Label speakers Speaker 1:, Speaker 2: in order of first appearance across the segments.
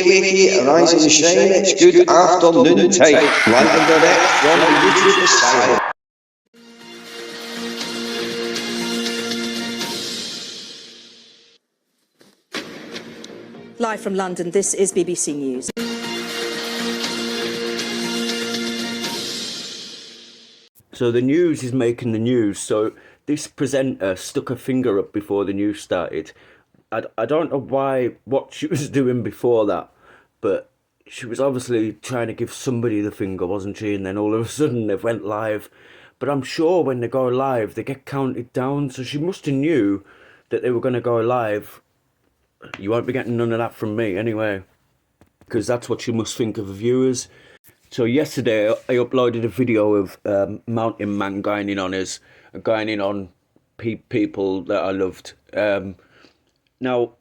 Speaker 1: wakey, rise and shine, it's good afternoon time. Live and direct from the YouTube Asylum.
Speaker 2: Live from London, this is BBC News.
Speaker 3: So the news is making the news. So this presenter stuck her finger up before the news started. I don't know what she was doing before that, but she was obviously trying to give somebody the finger, wasn't she? And then all of a sudden they went live. But I'm sure when they go live, they get counted down. So she must have knew that they were going to go live. You won't be getting none of that from me anyway, because that's what you must think of the viewers. So yesterday I uploaded a video of Mountain Man going in on us, going in on people that I loved. Now,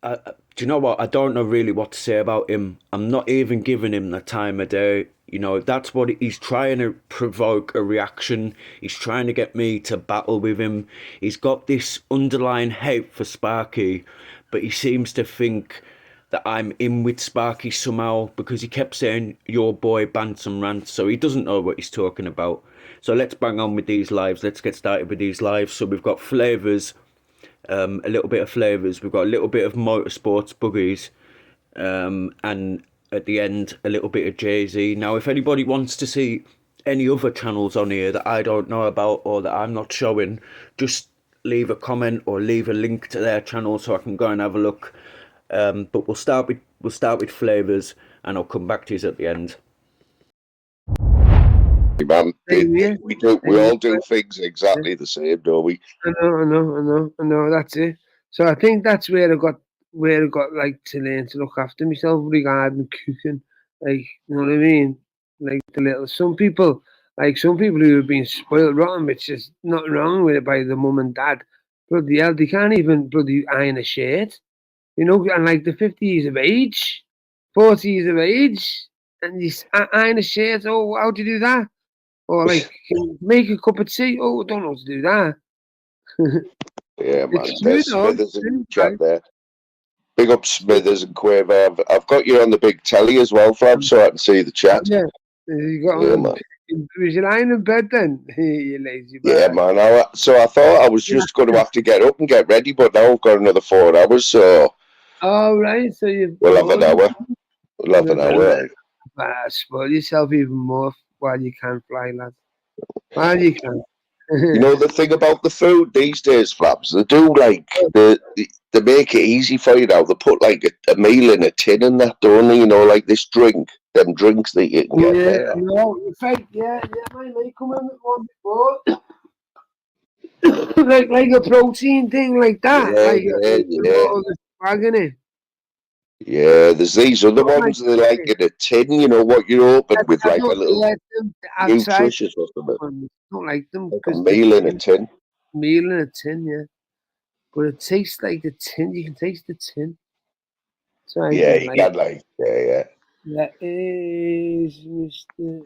Speaker 3: do you know what? I don't know really what to say about him. I'm not even giving him the time of day. You know, that's what he's trying to provoke a reaction. He's trying to get me to battle with him. He's got this underlying hate for Sparky, but he seems to think that I'm in with Sparky somehow, because he kept saying your boy Bantam Rant, so he doesn't know what he's talking about. So let's bang on with these lives. Let's get started with these lives. So we've got flavours, a little bit of flavours. We've got a little bit of motorsports buggies, and at the end a little bit of Jay-Z. Now, if anybody wants to see any other channels on here that I don't know about or that I'm not showing, just leave a comment or leave a link to their channel so I can go and have a look. But we'll start with flavours, and I'll come back to you at the end.
Speaker 4: Man, we all do things exactly the same, don't we?
Speaker 5: I know. That's it. So I think that's where I got like to learn to look after myself regarding cooking. Like, you know what I mean? Like some people who have been spoiled rotten, which is nothing wrong with it by the mum and dad. Bloody hell, they can't even bloody iron a shirt. You know, and like the 50 years of age, 40 years of age, and you iron a shirt. Oh, how do you do that? Or like make a cup of tea. Oh, I don't know how to do that.
Speaker 4: Yeah, man. There's Smithers in the chat there. Big up Smithers and Quaver. I've got you on the big telly as well, Fab, so I can see the chat.
Speaker 5: Yeah, you got man. Was you lying in bed then? You lazy man.
Speaker 4: Yeah, man. So I thought I was just going to have to get up and get ready, but now I've got another 4 hours, so.
Speaker 5: Oh, right. So
Speaker 4: we'll have an hour. We'll have an hour.
Speaker 5: Spoil yourself even more while you can fly, lad. While you can.
Speaker 4: You know the thing about the food these days, Flaps, they do like they make it easy for you now. They put like a meal in a tin and that, don't they? You know, like this drink, them drinks that you can get there.
Speaker 5: No, in fact, yeah, my mate come in with one before. like a protein thing like that.
Speaker 4: Yeah, there's these other ones that like in a tin, you know, what you open with like a little nutritious or something.
Speaker 5: Don't like them.
Speaker 4: Like a meal in a tin.
Speaker 5: Meal in a tin, yeah. But it tastes like the tin. You can taste the tin. So
Speaker 4: yeah, you can like, yeah.
Speaker 5: That is Mr.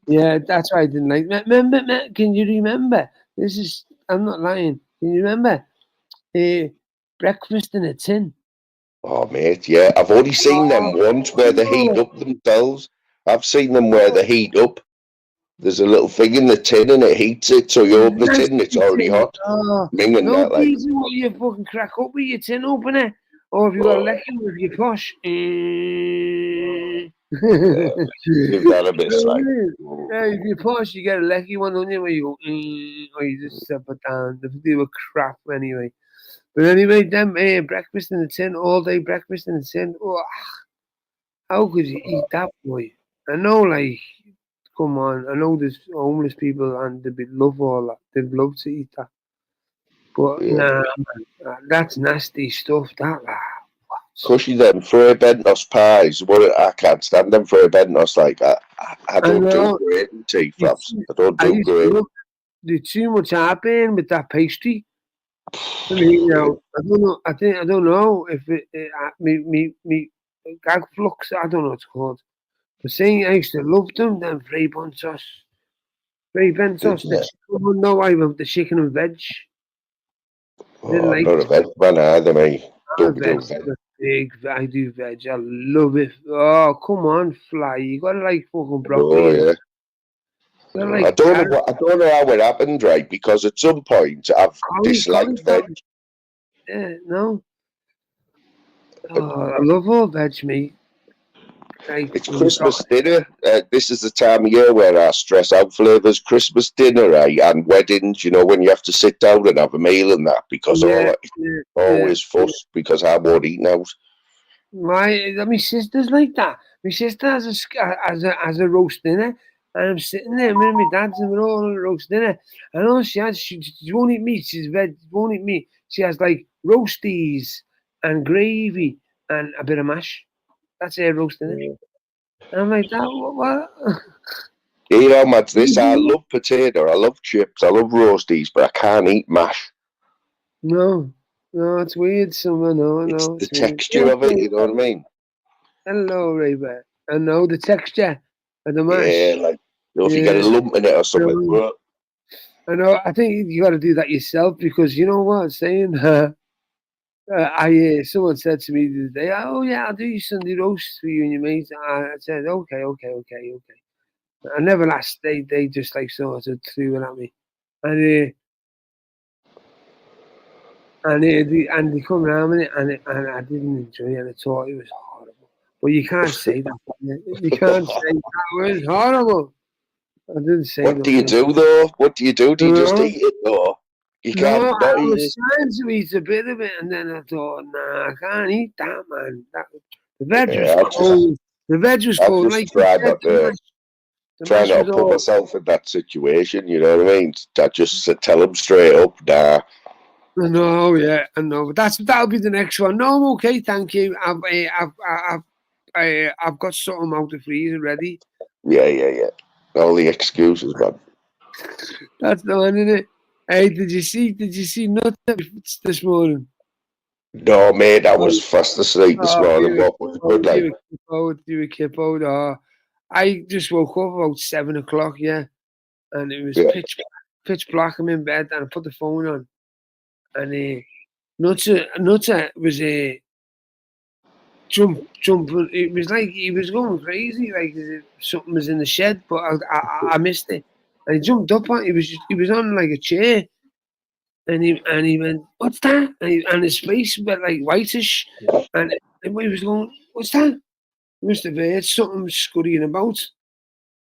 Speaker 5: Yeah, that's why I didn't like. Remember, can you remember? I'm not lying. Can you remember? Breakfast in a tin.
Speaker 4: Oh, mate, yeah. I've only seen them once where they heat up themselves. I've seen them where they heat up. There's a little thing in the tin and it heats it, so you open the tin and it's already hot. Minging
Speaker 5: no
Speaker 4: that, like.
Speaker 5: What you fucking crack up with your tin opener. Or if you got a lecky with your posh.
Speaker 4: Give that a miss, like.
Speaker 5: Yeah, if you're posh, you get a lecky one, don't you? Where you go, or you just step it down. They were crap anyway. But anyway, them breakfast in the tin, all day breakfast in the tin. Oh, how could you eat that, boy? I know, like, come on. I know there's homeless people and they'd love all that. They'd love to eat that. But nah, man, that's nasty stuff, that.
Speaker 4: Cushy them Frey Bentos pies. I can't stand them Frey Bentos. Like, I don't do great in tea, Flaps. I don't do great.
Speaker 5: There's too much heartburn with that pastry. I mean, you know, I don't know if me gag flux. I don't know what it's called. But saying I used to love them. Then Frey Bentos. No, I love the chicken and veg.
Speaker 4: Oh, I'm not a veg man either, mate. Don't do veg.
Speaker 5: I do veg. I love it. Oh, come on, fly. You gotta like fucking broccoli.
Speaker 4: Oh yeah.
Speaker 5: You gotta
Speaker 4: I
Speaker 5: like
Speaker 4: don't know I don't know how it happened, right? Because at some point I've disliked veg.
Speaker 5: Yeah, no. Oh, I love all veg, mate. Like,
Speaker 4: It's Christmas dinner. This is the time of year where I stress out flavours. Christmas dinner, right? And weddings, you know, when you have to sit down and have a meal and that, because always fuss because I won't eat out.
Speaker 5: My sister's like that. My sister has a roast dinner, and I'm sitting there with my dad's, and we're all on a roast dinner. And all she won't eat meat. She's veg, won't eat meat. She has like roasties and gravy and a bit of mash. That's her roast dinner. And I'm like, that what?
Speaker 4: You know how much this? I love potato. I love chips. I love roasties, but I can't eat mash.
Speaker 5: No, it's weird.
Speaker 4: It's the texture of it. You know what I mean?
Speaker 5: Hello, Rayber. I know the texture of the mash.
Speaker 4: Yeah, like if you get a lump in it or something.
Speaker 5: I know. I think you got to do that yourself because you know what I'm saying. Someone said to me the other day, "Oh yeah, I'll do your Sunday roast for you and your mates." I said, "Okay." I never asked. They just like sort of threw it at me, and they come around with it, and I didn't enjoy it at all. It was horrible. But you can't say that. You can't say that was horrible. I didn't say that.
Speaker 4: What do you do though? What do you do? Do you just eat it though? You can't
Speaker 5: No,
Speaker 4: not
Speaker 5: I
Speaker 4: eat
Speaker 5: was
Speaker 4: it.
Speaker 5: trying to eat a bit of it, and then I thought, nah, I can't eat that, man. The veg was cold. The veg was cold.
Speaker 4: I've
Speaker 5: Like
Speaker 4: just tried not to. Try not to put myself in that situation, you know what I mean? I just tell them straight up, nah.
Speaker 5: No, yeah, I know, but that'll be the next one. No, I'm okay, thank you. I've got something out the freezer ready.
Speaker 4: Yeah. All the excuses, man.
Speaker 5: That's the one, isn't it? Hey, did you see nothing this morning?
Speaker 4: No, mate, I was fast asleep this morning. What was good, like?
Speaker 5: You were kippoed. Oh, I just woke up about 7 o'clock, yeah, and it was pitch black. I'm in bed, and I put the phone on, and Nutter was jumping. It was like he was going crazy, like something was in the shed, but I missed it, and he jumped up on. He was on like a chair, and he went, "What's that?" And his face went like whitish, and he was going, "What's that?" He must have heard something scurrying about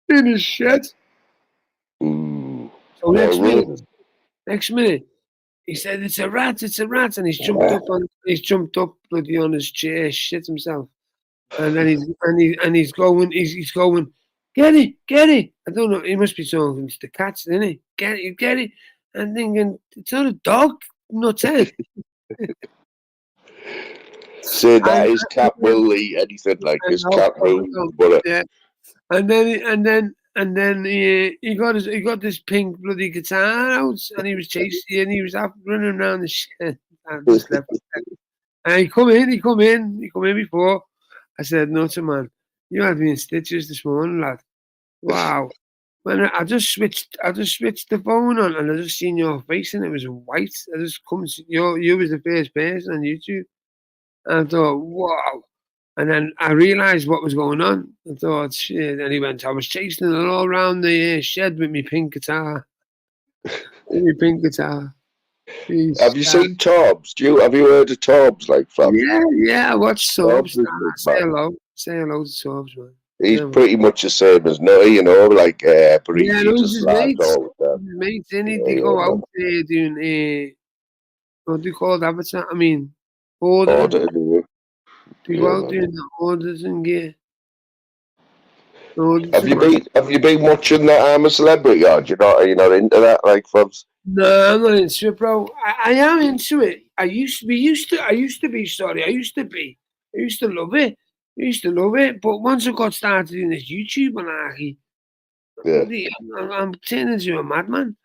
Speaker 5: in his shed. So next minute, he said, "It's a rat! It's a rat!" And he's jumped up bloody on his chair, shit himself. And then he's going, get it. I don't know. He must be talking to the cats, isn't he? Get it. And thinking, it's not a dog, nutter.
Speaker 4: Say that his cat will eat anything, like his cat will.
Speaker 5: Yeah. And then he got this pink bloody guitar out, and he was chasing, and he was running around the shed. And just left. And he come in before. I said, "Nutter, man, you had me in stitches this morning, lad. Wow." When I just switched the phone on, and I just seen your face, and it was white. I just come, you was the first person on YouTube, and I thought, wow. And then I realised what was going on. I thought, shit. And he went, I was chasing it all around the shed with my pink guitar.
Speaker 4: Have you seen Torbs? Have you heard of Torbs, like, fam?
Speaker 5: Yeah, I watched Torbs. Say hello to Torbs, man.
Speaker 4: He's pretty much the same as Nutty, you know, like, but he just laughs all the time.
Speaker 5: His mates, they go out there doing, what do you call it, avatar? I mean, ordering. They go out doing the orders and gear.
Speaker 4: Have you been watching that I'm a Celebrity, or are you not into that, like, fams?
Speaker 5: No, I'm not into it, bro. I am into it. I used to be. I used to love it. But once I got started in this YouTube anarchy, I'm turning into a madman.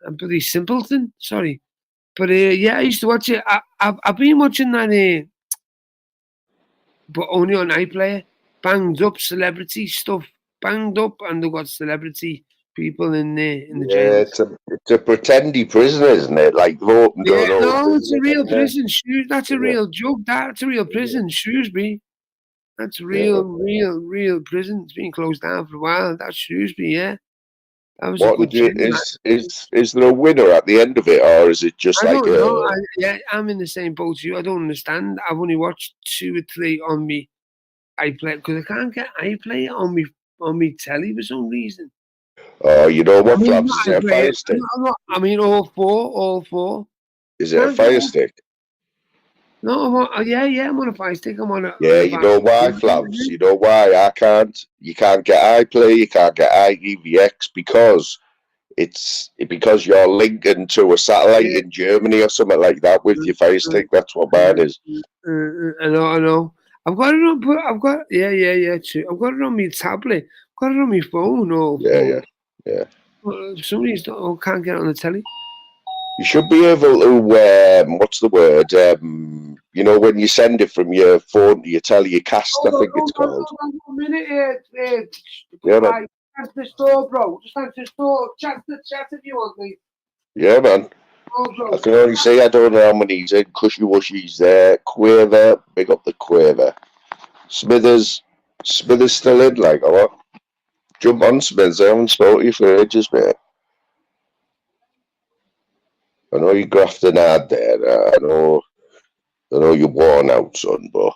Speaker 5: I'm bloody simpleton. Sorry. But yeah, I used to watch it. I've been watching that, but only on iPlayer. Banged up celebrity stuff. Banged up, and they got celebrity people in there in the
Speaker 4: Yeah,
Speaker 5: jails.
Speaker 4: it's a pretendy prison, isn't it? Like they've opened
Speaker 5: Yeah,
Speaker 4: an old
Speaker 5: no, it's a
Speaker 4: prison
Speaker 5: real
Speaker 4: in there.
Speaker 5: prison. That's a
Speaker 4: Yeah.
Speaker 5: real joke. That's a real prison, Shrewsbury. That's real prison. It's been closed down for a while. That's Shrewsbury, yeah. That was a
Speaker 4: What
Speaker 5: good
Speaker 4: would you,
Speaker 5: gym.
Speaker 4: is there a winner at the end of it, or is it just
Speaker 5: I
Speaker 4: like
Speaker 5: don't know.
Speaker 4: a?
Speaker 5: I'm in the same boat as you. I don't understand. I've only watched 2 or 3 on me iPlay because I can't get iPlay on me telly for some reason.
Speaker 4: Oh, you know what,
Speaker 5: I mean,
Speaker 4: Flaps?
Speaker 5: not
Speaker 4: Is it a
Speaker 5: iPlay,
Speaker 4: fire stick?
Speaker 5: I mean, all four.
Speaker 4: Is it a
Speaker 5: Can't get
Speaker 4: fire
Speaker 5: it.
Speaker 4: stick?
Speaker 5: No, I'm on, yeah, I'm on a fire stick. I'm on a.
Speaker 4: Yeah,
Speaker 5: On a
Speaker 4: you know why, Flaps? You know why I can't? You can't get iPlay. You can't get iEVX because because you're linking to a satellite in Germany or something like that with your fire stick. That's what mine is.
Speaker 5: I know. I've got it on. Yeah. Too. I've got it on my tablet. I've got it on my phone.
Speaker 4: Yeah.
Speaker 5: Some reason I can't get it on the telly.
Speaker 4: You should be able to, what's the word? You know, when you send it from your phone to your telly, your cast, I think it's called.
Speaker 5: Hold on a minute.
Speaker 4: Yeah, man.
Speaker 5: Chat to the store, bro. Just answer the store. Chat if you want, mate.
Speaker 4: Yeah, man.
Speaker 5: Oh, bro.
Speaker 4: I can only say I don't know how many's in. Cushy Wushy's there. Quaver, big up the Quaver. Smithers still in, like, or what? Jump on, Smithers. I haven't spoken to you for ages, mate. I know you're grafting hard there. I know you're worn out, son, but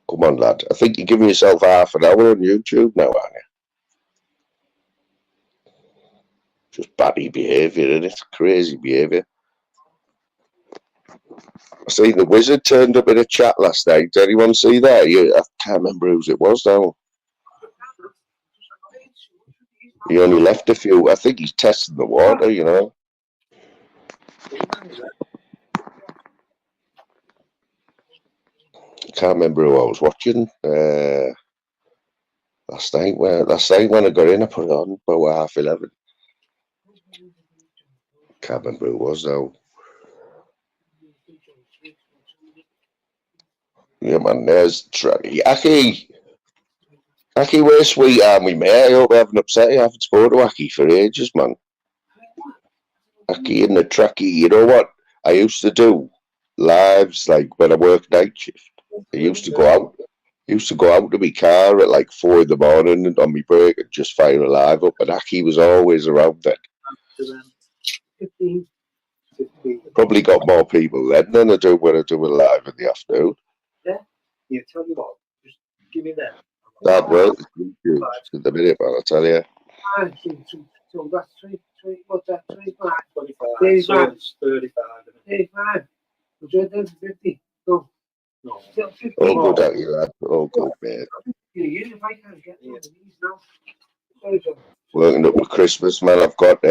Speaker 4: come on, lad. I think you're giving yourself half an hour on YouTube now, aren't you? Just baddie behaviour, isn't it? Crazy behaviour. I seen the Wizard turned up in a chat last night. Did anyone see that? I can't remember whose it was now. He only left a few. I think he's testing the water, you know. I can't remember who I was watching. Last night when I got in, I put it on about 11:30. Can't remember who it was now. Yeah, man, there's Aki, where's sweet army, mate? I hope I haven't upset you. I haven't spoken to Aki for ages, man. Aki in the tracky. You know what? I used to do lives like when I worked night shift. I used to go out to my car at like 4 in the morning and on my break and just fire a live up. And Aki was always around then.
Speaker 6: 15.
Speaker 4: Probably got more people then than I do when I do a live in the afternoon.
Speaker 6: Yeah, tell you what, just give me that.
Speaker 4: That works in the minute, man, I tell you.
Speaker 5: So that's 3, what's that? 25.
Speaker 6: 25. So it's 35.
Speaker 5: 35. Would you do 50? No. Still 50.
Speaker 4: Oh, good at you, lad. Oh, good, mate.
Speaker 5: If I can't get one of these now. Sorry, John.
Speaker 4: Working up to Christmas, man. I've got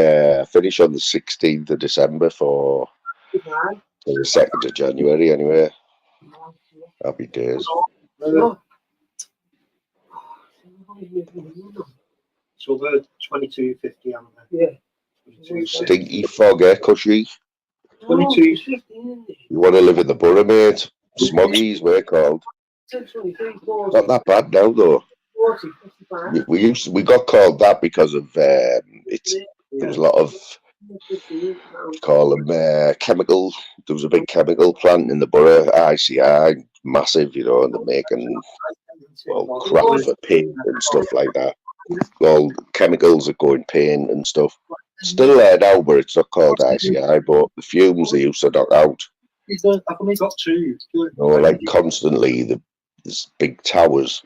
Speaker 4: finish on the 16th of December for the 2nd of January, anyway. Happy days.
Speaker 6: So we're 22.50, aren't we?
Speaker 5: Yeah.
Speaker 4: Stinky fog, Cushy?
Speaker 6: 22.
Speaker 4: You want to live in the borough, mate? Smoggies, we're called. Not that bad now, though.
Speaker 5: 40, 55.
Speaker 4: We got called that because of there was a lot of call them chemical. There was a big chemical plant in the borough, ICI, massive, you know, and they're making crap for paint and stuff like that. All chemicals that go in paint and stuff. Still there now, but it's not called ICI. But the fumes they used to knock out.
Speaker 6: I've only got 2.
Speaker 4: You know, like constantly, there's big towers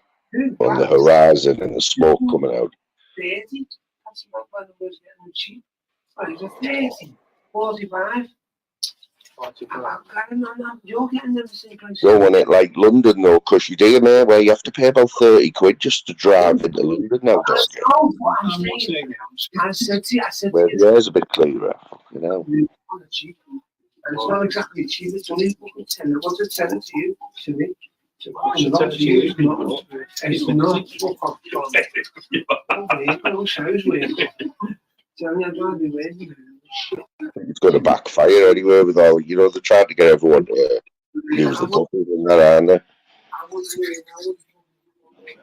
Speaker 4: on the horizon and the smoke coming out.
Speaker 5: 30. That's not when I was getting cheap. It's a 30. 45. You're getting them the same price.
Speaker 4: Don't want it like London, though, Cushy, do you, mate? Where you have to pay about 30 quid just to drive into London now, don't you?
Speaker 5: Oh, what I'm saying. I said to you.
Speaker 4: Well, there's a bit clearer, you know.
Speaker 5: Cheap. And it's not exactly cheap. It's only fucking 10. What's a 10 to you? To me. It's not to you. It's not.
Speaker 4: It's going to backfire anyway with all, you know, they're trying to get everyone to use the buses and that, aren't they?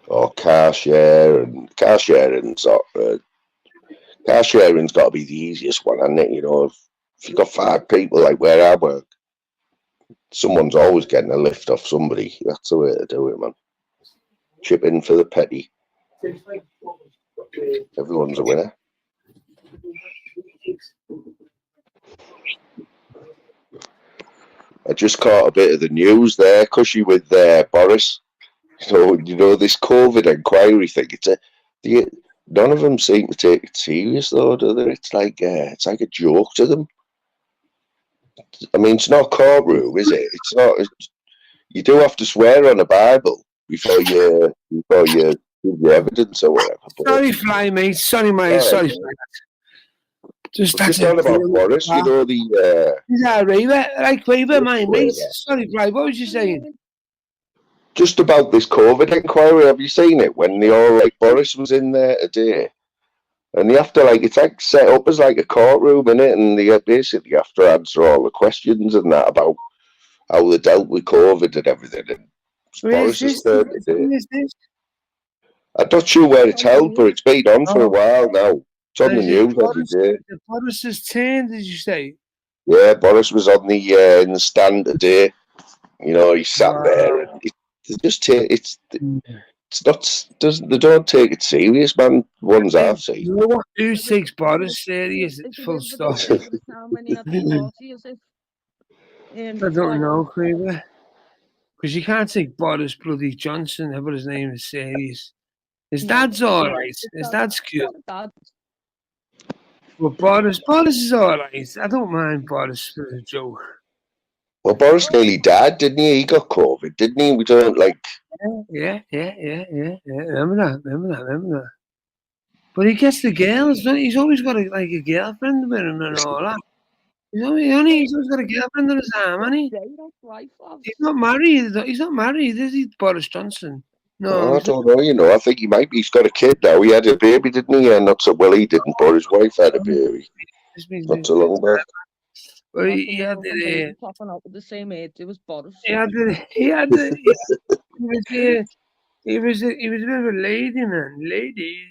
Speaker 4: Or car sharing's not Car sharing's got to be the easiest one, hasn't it? You know, if you've got 5 people, like where I work, someone's always getting a lift off somebody. That's the way to do it, man. Chip in for the petty. Everyone's a winner. I just caught a bit of the news there, Cushy, with Boris. So, you know, this COVID inquiry thing, none of them seem to take it serious, though, do they? It's like a joke to them. I mean, it's not a courtroom, is it? It's not. You do have to swear on a Bible before you give your evidence or whatever.
Speaker 5: Sorry, Fly, mate. Sorry, mate. Sorry, Fly. Just
Speaker 4: on about Boris, you know,
Speaker 5: Is that right, Raver, my mate? Sorry, Fly, what was you saying?
Speaker 4: Just about this COVID inquiry, have you seen it? When they all, like, Boris was in there today. And they have to, like, it's like set up as like a courtroom, innit? And they basically have to answer all the questions and that about how they dealt with COVID and everything. And Boris is third today. I'm not sure where it's held, but it's been on for a while now. It's on the news every day.
Speaker 5: Boris's turn, did you say?
Speaker 4: Yeah, Boris was on the in the stand today. You know, he sat there and they don't take it serious, man. Ones I've seen.
Speaker 5: You know what? Who takes Boris serious? It's full stop. I don't know, Craver. Because you can't take Boris bloody Johnson, whatever his name is, serious. His dad's alright. His dad's cute. But Boris is alright. I don't mind Boris for a joke.
Speaker 4: Well, Boris nearly died, didn't he? He got COVID, didn't he? We don't like.
Speaker 5: Yeah. Remember that. But he gets the girls. He's always got a girlfriend with him and all that. He's always got a girlfriend on his arm, hasn't he? He's not married. He's not married, is he, Boris Johnson? No,
Speaker 4: I don't know. You know, I think he might be. He's got a kid now. He had a baby, didn't he? Not so well. He didn't, but his wife had a baby. Not so long back.
Speaker 5: Well, he had the
Speaker 7: popping up with the same age. It was Boris.
Speaker 5: he was a bit of a lady, man. He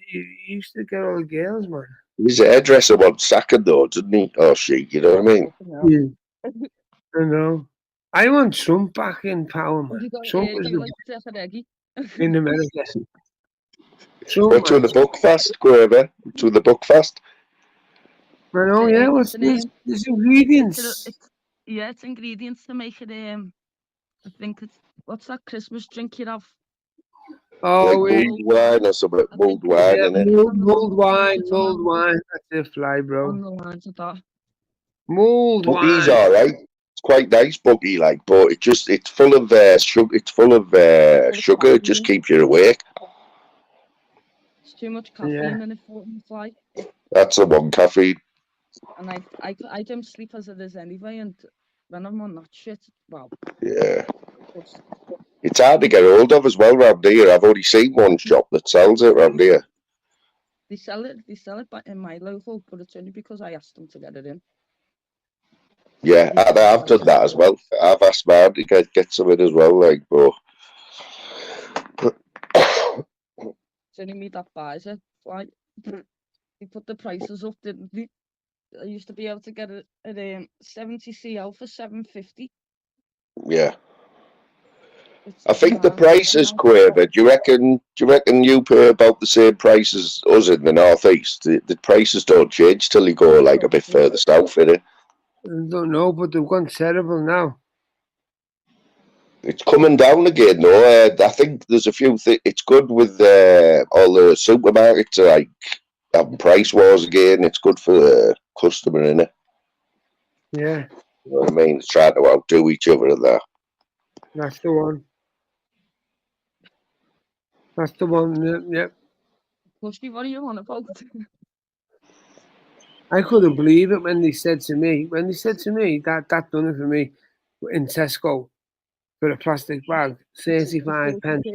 Speaker 5: used to get all the girls, man.
Speaker 4: He's a hairdresser one second though, didn't he? Or she, you know what I mean?
Speaker 5: Yeah. I know. I want Trump back in power, man. Trump was in America.
Speaker 4: What's on the book fast, Quaver? To the book fast?
Speaker 5: I know, yeah. What's these ingredients?
Speaker 7: It's ingredients to make it. I think it's what's that Christmas drink you have?
Speaker 5: Oh,
Speaker 4: like mulled wine or something. Mulled wine, innit?
Speaker 5: Mulled wine. That's it, Fly, bro. Mulled wine.
Speaker 4: He's alright. It's quite nice, buggy, like, but it's full of sugar. It's full of sugar. It just keeps you awake.
Speaker 7: It's too much caffeine in it for Fly.
Speaker 4: That's the one, caffeine.
Speaker 7: And I don't sleep as it is anyway, and when I'm on that shit, wow.
Speaker 4: Yeah. It's hard to get hold of as well round here. I've only seen one shop that sells it round here.
Speaker 7: They sell it in my local, but it's only because I asked them to get it in.
Speaker 4: Yeah, I've done that as well. I've asked man to get some in as well, like, bro.
Speaker 7: It's only me that buys it. Like, they put the prices up, didn't they? I used to be able to get it at 70 CL for $7.50.
Speaker 4: Yeah. I think the price is Quaver. Do you reckon you pay about the same price as us in the northeast? The prices don't change till you go like a bit further south, innit?
Speaker 5: I don't know, but they've gone terrible now.
Speaker 4: It's coming down again, though. I think there's a few things. It's good with all the supermarkets are like having price wars again. It's good for the customer, innit?
Speaker 5: Yeah.
Speaker 4: You know what I mean? It's trying to outdo each other and that.
Speaker 5: That's the one. That's the one, yep.
Speaker 7: Pushy, what are you on about?
Speaker 5: I couldn't believe it when they said to me, that done it for me in Tesco for a plastic bag, 35 pence.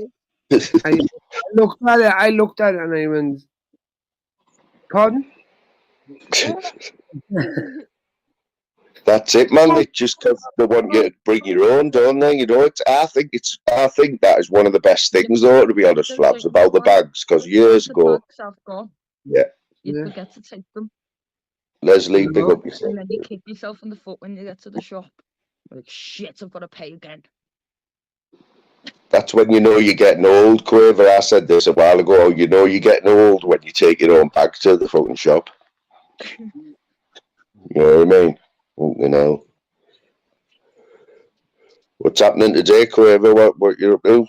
Speaker 5: I looked at it and I went, pardon?
Speaker 4: That's it, man. It's just because they want you to bring your own, don't they? You know, I think that is one of the best things, though, to be honest, Flaps, about the bags. Because years ago,
Speaker 7: you'd
Speaker 5: Yeah.
Speaker 7: forget to take them.
Speaker 4: Leslie, big up yourself.
Speaker 7: And then you kick yourself in the foot when you get to the shop. Like, shit, I've got to pay again.
Speaker 4: That's when you know you're getting old, Quaver. I said this a while ago. You know you're getting old when you take your own bag to the fucking shop. You know what I mean? You know. What's happening today, Quaver? What you're up to?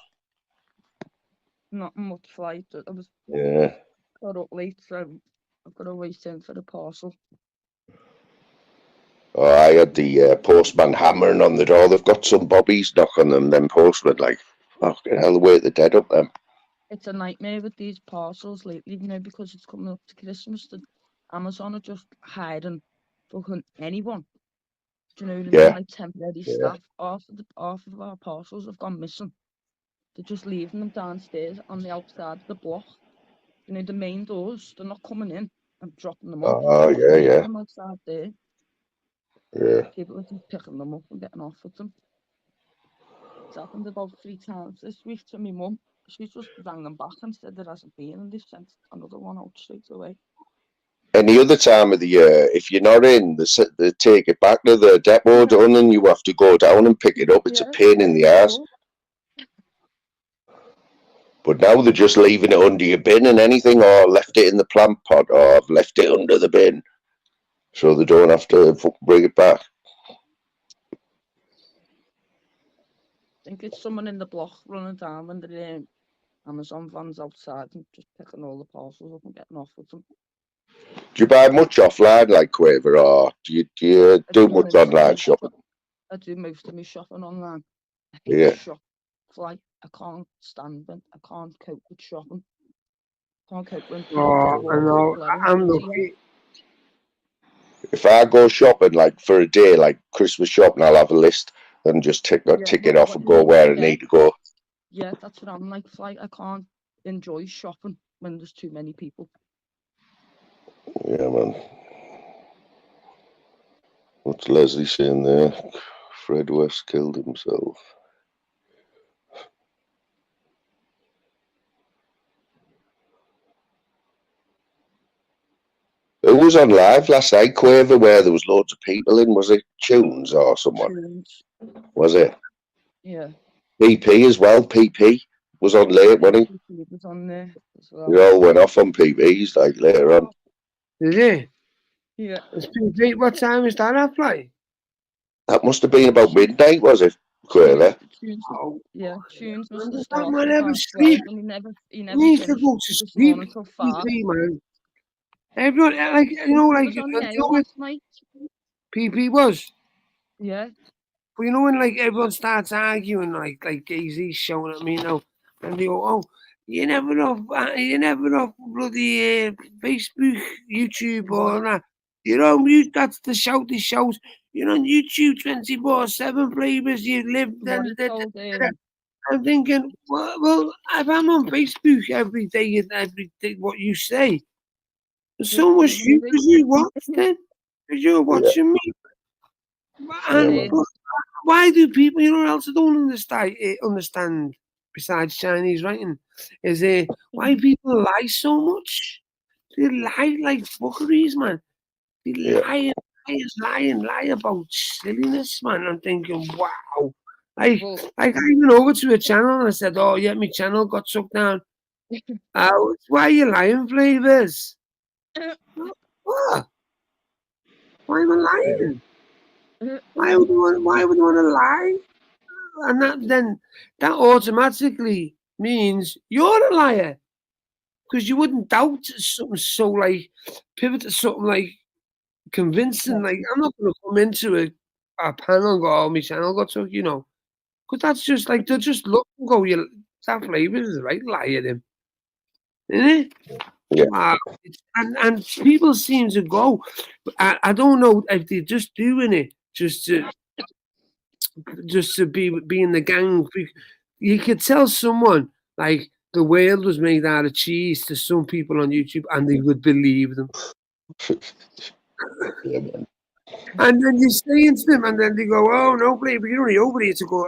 Speaker 7: Not much flight. I was
Speaker 4: Yeah.
Speaker 7: got up late, so I've got to wait in for the parcel.
Speaker 4: Oh, I had the postman hammering on the door. They've got some bobbies knocking them. Them postmen, like, fucking hell, wait the dead up them.
Speaker 7: It's a nightmare with these parcels lately, you know, because it's coming up to Christmas. The Amazon are just hiding fucking anyone. Do you know what I mean?
Speaker 4: Yeah.
Speaker 7: Like temporary staff. Half of our parcels have gone missing. They're just leaving them downstairs on the outside of the block. You know, the main doors. They're not coming in and dropping them off.
Speaker 4: Oh,
Speaker 7: They're just leaving
Speaker 4: yeah.
Speaker 7: them outside there.
Speaker 4: Yeah.
Speaker 7: People are just picking them up and getting off with them. It's happened about 3 times this week to my mum. She just rang them back and said there hasn't been, and they've sent another one out straight away.
Speaker 4: Any other time of the year, if you're not in, they take it back to the depot done, and you have to go down and pick it up. It's a pain in the ass. But now they're just leaving it under your bin and anything, or left it in the plant pot, or left it under the bin, so they don't have to bring it back.
Speaker 7: I think it's someone in the block running down when the Amazon van's outside and just picking all the parcels up and getting off with them.
Speaker 4: Do you buy much offline, like Quaver, or do you do much online shopping?
Speaker 7: I do most of my shopping online. I
Speaker 4: Yeah.
Speaker 7: hate shop. Like, I can't stand it. I can't cope with shopping. Can't cope when
Speaker 5: Oh, I know. I'm lucky.
Speaker 4: If I go shopping, like for a day, like Christmas shopping, I'll have a list and just tick it off and go where I need to go.
Speaker 7: Yeah, that's what I'm like. Like, I can't enjoy shopping when there's too many people.
Speaker 4: Yeah, man. What's Leslie saying there? Fred West killed himself. Who was on live last night, Quaver, where there was loads of people in? Was it Tunes or someone?
Speaker 7: Tunes.
Speaker 4: Was it?
Speaker 7: Yeah.
Speaker 4: PP as well. PP was on late, wasn't he?
Speaker 7: PP was on there as well.
Speaker 4: They all went off on PPs like later on.
Speaker 5: Did he?
Speaker 7: Yeah.
Speaker 5: What time is that at, like?
Speaker 4: That must have been about midnight, was it, Quaver?
Speaker 7: Yeah, Tunes must have
Speaker 5: That
Speaker 7: started
Speaker 5: man never
Speaker 7: around
Speaker 5: sleep.
Speaker 7: 12 and he never
Speaker 5: He needs to
Speaker 7: finished
Speaker 5: go to
Speaker 7: this
Speaker 5: sleep.
Speaker 7: morning till 5.
Speaker 5: Man. Everyone, like, you know, like,
Speaker 7: was on
Speaker 5: you
Speaker 7: the
Speaker 5: know,
Speaker 7: last night.
Speaker 5: PP was.
Speaker 7: Yeah.
Speaker 5: But you know when like everyone starts arguing, like AZ's showing at me now, and they go, "Oh, you never know bloody Facebook, YouTube, or that. You're on mute. That's the shout. The shows. You're on YouTube 24/7. Flavors. You live." I'm thinking, well, if I'm on Facebook every day, what you say, there's so much you watch then, because you're watching me. And why do people, you know what else I don't understand besides Chinese writing, is why people lie so much? They lie like fuckeries, man. They lie about silliness, man. I'm thinking, wow. Like I went over to a channel and I said, oh yeah, my channel got shut down. Why are you lying, Flavors? What? Why am I lying? Why would you want to lie? And that automatically means you're a liar, because you wouldn't doubt something so like pivot to something like convincing. Like, I'm not going to come into a panel and go, "Oh, my channel got took," you know, because that's just like they'll just look and go, "That Flavors is right, lie at him," isn't it?
Speaker 4: Yeah.
Speaker 5: And people seem to go. I don't know if they're just doing it just to be in the gang. You could tell someone like the world was made out of cheese to some people on YouTube, and they would believe them.
Speaker 4: Yeah, man.
Speaker 5: And then you're saying to them, and then they go, "Oh no, baby, you're only over here to go."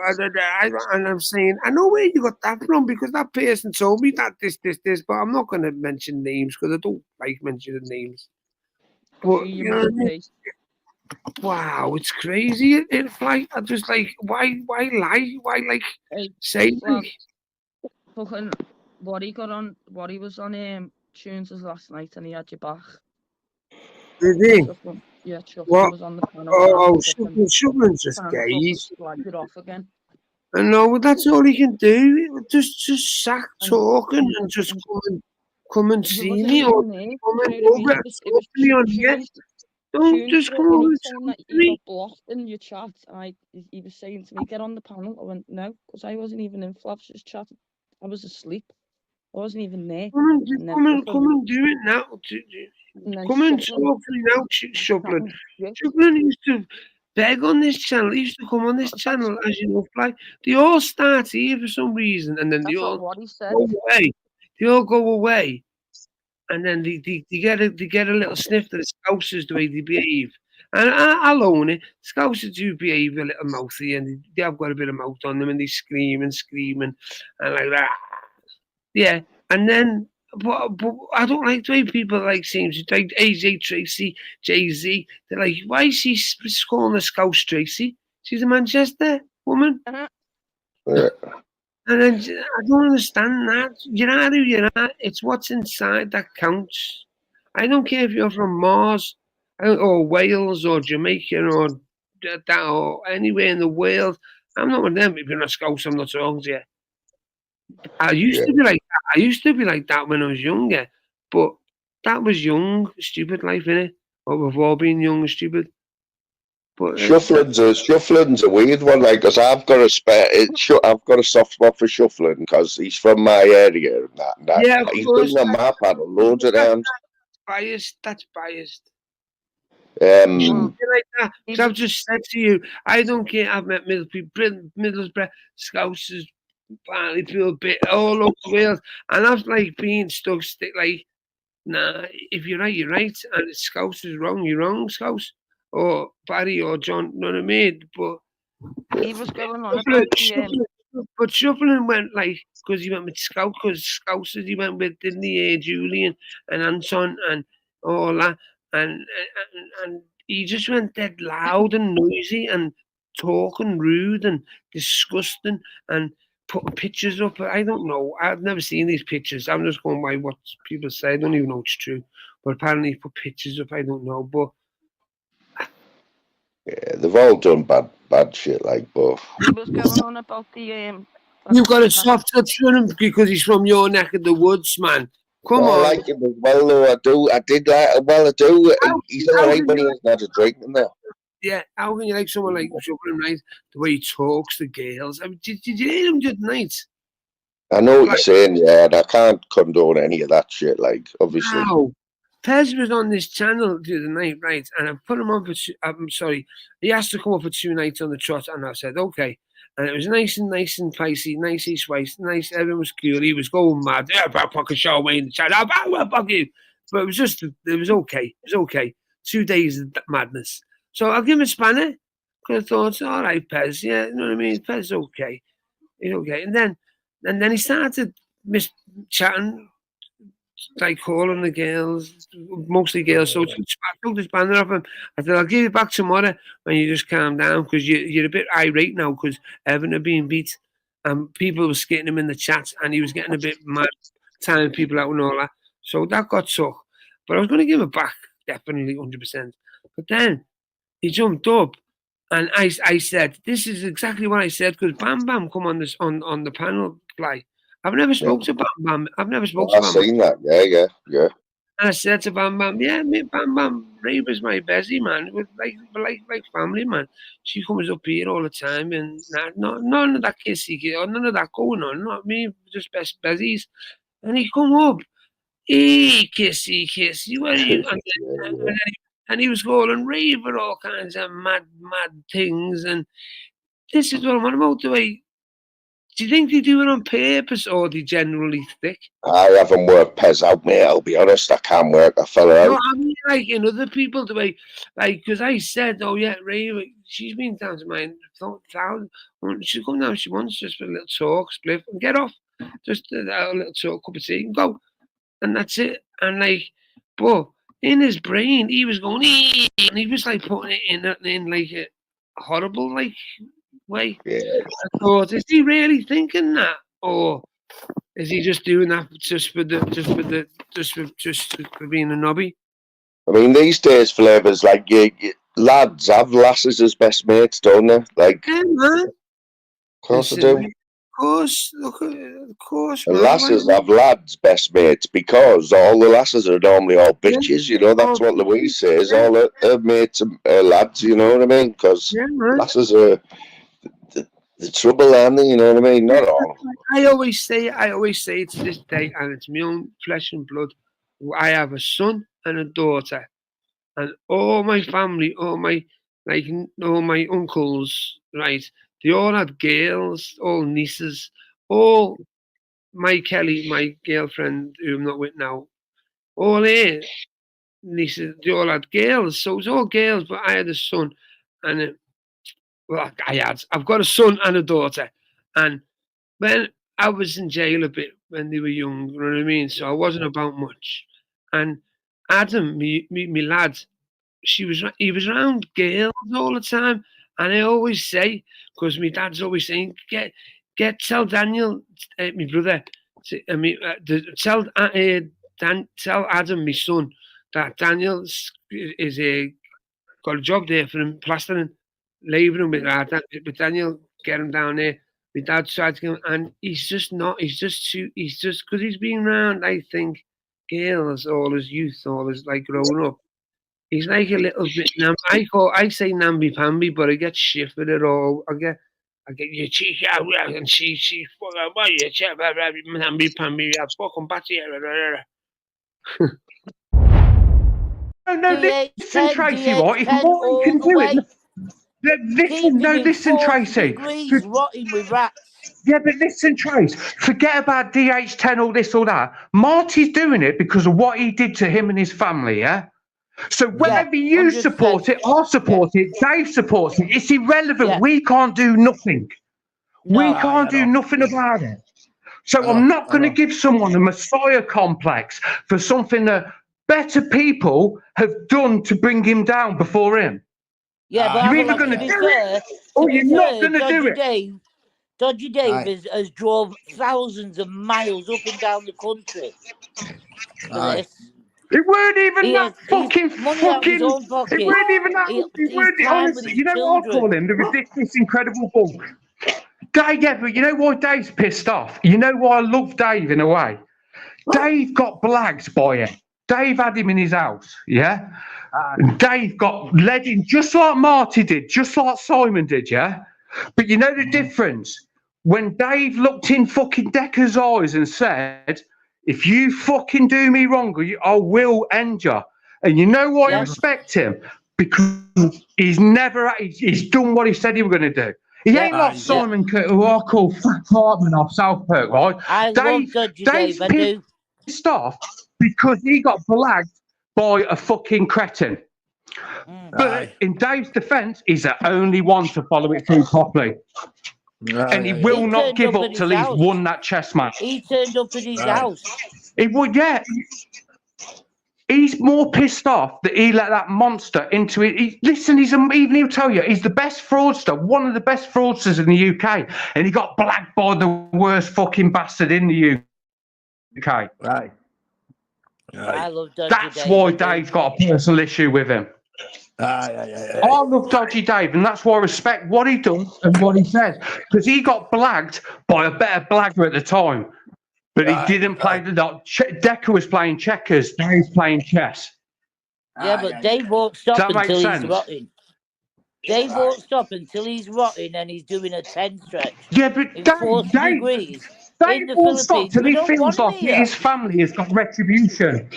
Speaker 5: And I'm saying, "I know where you got that from because that person told me that this, but I'm not going to mention names because I don't like mentioning names." But you know what I mean? Wow, it's crazy. It's like I just like why lie? Why like say
Speaker 7: Well,
Speaker 5: like?
Speaker 7: fucking Waddy was on Tunes last night and he had your back.
Speaker 5: Did he?
Speaker 7: Yeah, Shufflin
Speaker 5: What?
Speaker 7: was on the panel.
Speaker 5: Oh, Shufflin's just gay.
Speaker 7: Slagged it off again.
Speaker 5: I know, but that's all he can do. Just sack talking and just come and
Speaker 7: He
Speaker 5: see
Speaker 7: wasn't
Speaker 5: me or
Speaker 7: even there.
Speaker 5: come
Speaker 7: Do
Speaker 5: and
Speaker 7: you know what I mean?
Speaker 5: over.
Speaker 7: It was
Speaker 5: Talk to me on here.
Speaker 7: Tunes.
Speaker 5: Don't just come over
Speaker 7: Tunes
Speaker 5: and
Speaker 7: saying
Speaker 5: talk
Speaker 7: that
Speaker 5: to
Speaker 7: he
Speaker 5: me.
Speaker 7: got blocked in your chat. And he was saying to me, "Get on the panel." I went, "No," because I wasn't even in Flav's chat. I was asleep. I wasn't even there.
Speaker 5: Come and do it now. Come and talk to me now, Shufflin. Shufflin used to beg on this channel. He used to come on this channel, as you know, like they all start here for some reason, and then they all
Speaker 7: what he said.
Speaker 5: go away. They all go away, and then they get a little sniff of the Scousers the way they behave. And I'll own it. Scousers do behave a little mouthy, and they have got a bit of mouth on them, and they scream and like that. Yeah, and then but I don't like the way people like seem to like AJ Tracy, Jay-Z. They're like, why is she calling her Scouse Tracy? She's a Manchester woman.
Speaker 4: Yeah.
Speaker 5: And then I don't understand that. You're not who you are. It's what's inside that counts. I don't care if you're from Mars or Wales or Jamaica or that or anywhere in the world. I'm not with them. If you're not Scouse, I'm not talking to you. I used to be like that. I used to be like that when I was younger, but that was young, stupid life, innit? Or we've all been young and stupid. But
Speaker 4: Shufflin's a weird one, like, because I've got I've got a soft spot for Shufflin because he's from my area and that.
Speaker 5: Yeah, of
Speaker 4: He's
Speaker 5: course.
Speaker 4: been on my panel loads of times.
Speaker 5: That's biased.
Speaker 4: Um,
Speaker 5: Like that. Because I've just said to you, I don't care. I've met Middlesbrough, Scousers, Barleyfield, bit all over Wales, and I've like been stuck like, nah, if you're right, you're right, and if Scouse is wrong, you're wrong, Scouse, or Barry or John, you know what I mean? But
Speaker 7: he was going on about
Speaker 5: but Shuffling went like because he went with Scout, because Scousers he went with, didn't he? Julian and Anton and all that, and he just went dead loud and noisy and talking rude and disgusting and putting pictures up. I don't know. I've never seen these pictures. I'm just going by what people say. I don't even know it's true. But apparently he put pictures up. I don't know. But
Speaker 4: yeah, they've all done bad shit, like, but
Speaker 7: he was going on about the
Speaker 5: you've got a soft touch for him because he's from your neck of the woods, man. Come on.
Speaker 4: I like him as well, though. I do. I did like him. Well, I do. He's all right when he hasn't had a drink and that.
Speaker 5: Yeah, how can you like someone like Shuffling, right? The way he talks to girls. I mean, did you hear him tonight?
Speaker 4: I know what you're saying, yeah, and I can't condone any of that shit, like, obviously.
Speaker 5: Wow. Pez was on this channel the other night, right? And I put him on for, I'm sorry, he asked to come up for 2 nights on the trot, and I said, okay. And it was nice and feisty, nice east west, nice, everyone was cool. He was going mad. Yeah, but fucking show me in the chat. Fuck you. But it was okay. It was okay. 2 days of madness. So I'll give him a spanner. Because I thought, all right, Pez, yeah, you know what I mean? Pez okay. He's okay. And then he started chatting, like calling the girls, mostly girls. So I took this banner off him. I said, I'll give you back tomorrow when you just calm down because you're a bit irate now because Evan had been beat and people were skitting him in the chat and he was getting a bit mad, telling people out and all that. So that got took. But I was going to give it back, definitely 100%. But then he jumped up and I said, this is exactly what I said because Bam Bam come on this on the panel play. I've never spoke to Bam Bam. I've never spoke to Bam Bam.
Speaker 4: I've seen that, yeah.
Speaker 5: And I said to Bam Bam, yeah, me, Bam Bam, Ray was my bestie, man. We're like family, man. She comes up here all the time and none of that kissy, none of that going on. Not me, just best besties. And he come up, hey, kissy, what are you? And he was calling Ray for all kinds of mad things. And this is what I'm on about, the way. Do you think they do it on purpose or they generally thick?
Speaker 4: I haven't worked Pez out, mate. I'll be honest. I can't work a fella out.
Speaker 5: No, I mean, like in other people the way, like, because I said, oh yeah, Ray, she's been down to mine. She'll come down if she wants, just for a little talk, split, and get off. Just a little talk, cup of tea, and go. And that's it. And like, but in his brain, he was going, and he was like putting it in like a horrible like way.
Speaker 4: Yeah.
Speaker 5: I thought, is he really thinking that, or is he just doing that just for being a knobby?
Speaker 4: I mean, these days, flavours like lads have lasses as best mates, don't they? Like,
Speaker 5: Yeah, man.
Speaker 4: of course they do.
Speaker 5: Of course, look, of course,
Speaker 4: And
Speaker 5: man.
Speaker 4: lasses have lads best mates because all the lasses are normally all bitches, you know. That's what Louise says. All her mates are lads, you know what I mean? Because lasses are the trouble, aren't they? You know what I mean? Not all.
Speaker 5: I always say it to this day, and it's my own flesh and blood. I have a son and a daughter, and all my family, all my uncles, right? They all had girls, all nieces, all my Kelly, my girlfriend, who I'm not with now, all her nieces, they all had girls. So it was all girls, but I had a son, and I've got a son and a daughter, and when I was in jail a bit when they were young, you know what I mean? So I wasn't about much. And Adam, me lad, he was around girls all the time. And I always say, because my dad's always saying, tell Daniel, my brother, tell Adam, my son, that Daniel is got a job there for him, plastering, labouring with Daniel, get him down there. My dad tried to get him, and he's just because he's been around, I think, girls all his youth, all his like growing up. He's like a little bit I say namby-pamby, but I get shit with it all. I get your cheek out, and she fucking what you check namby-pamby, I fucking batty.
Speaker 8: No, listen, Tracy, right? If Martin can do it, listen, Tracy.
Speaker 9: Rotting with rats.
Speaker 8: Yeah, but listen, Trace, forget about DH10, all this, all that. Marty's doing it because of what he did to him and his family, yeah? So whenever you support it, I support it, Dave supports it, it's irrelevant. Yeah. We can't do nothing. We can't do nothing about it. So I'm not going to give someone a messiah complex for something that better people have done to bring him down before him.
Speaker 9: Yeah, but
Speaker 8: you're either going to do it or you're not going to do it.
Speaker 9: Dodgy Dave has drove thousands of miles up and down the country for this.
Speaker 8: It weren't even that fucking. It weren't even that. Honestly, you know what I call him? The ridiculous, incredible Hulk. Dave, yeah, but you know why Dave's pissed off? You know why I love Dave in a way? Dave got blagged by him. Dave had him in his house, yeah? Dave got led in just like Marty did, just like Simon did, yeah? But you know the difference? When Dave looked in fucking Decker's eyes and said, if you fucking do me wrong, I will end you. And you know why I respect him? Because he's done what he said he was going to do. He ain't like Simon Kirk, who I call Fat Hartman off South Perk, right? Dave's pissed off because he got blagged by a fucking cretin. But in Dave's defence, he's the only one to follow it through properly. And he will not give up till he's won that chess match.
Speaker 9: He turned up at his house.
Speaker 8: He would, yeah. He's more pissed off that he let that monster into it. Listen, he'll tell you, he's the best fraudster, one of the best fraudsters in the UK. And he got blagged by the worst fucking bastard in the UK.
Speaker 9: Right. I love Dodgy
Speaker 8: That's Dave. Why Dave's got a personal issue with him. I love Dodgy Dave, and that's why I respect what he does and what he says. Because he got blagged by a better blagger at the time. But he didn't play the dot. Decker was playing checkers, Dave's playing chess.
Speaker 9: Yeah, but Dave won't stop until he's rotting. Dave won't stop until he's rotting and he's doing a 10 stretch.
Speaker 8: Yeah, but Dave won't stop till he feels like his family has got retribution.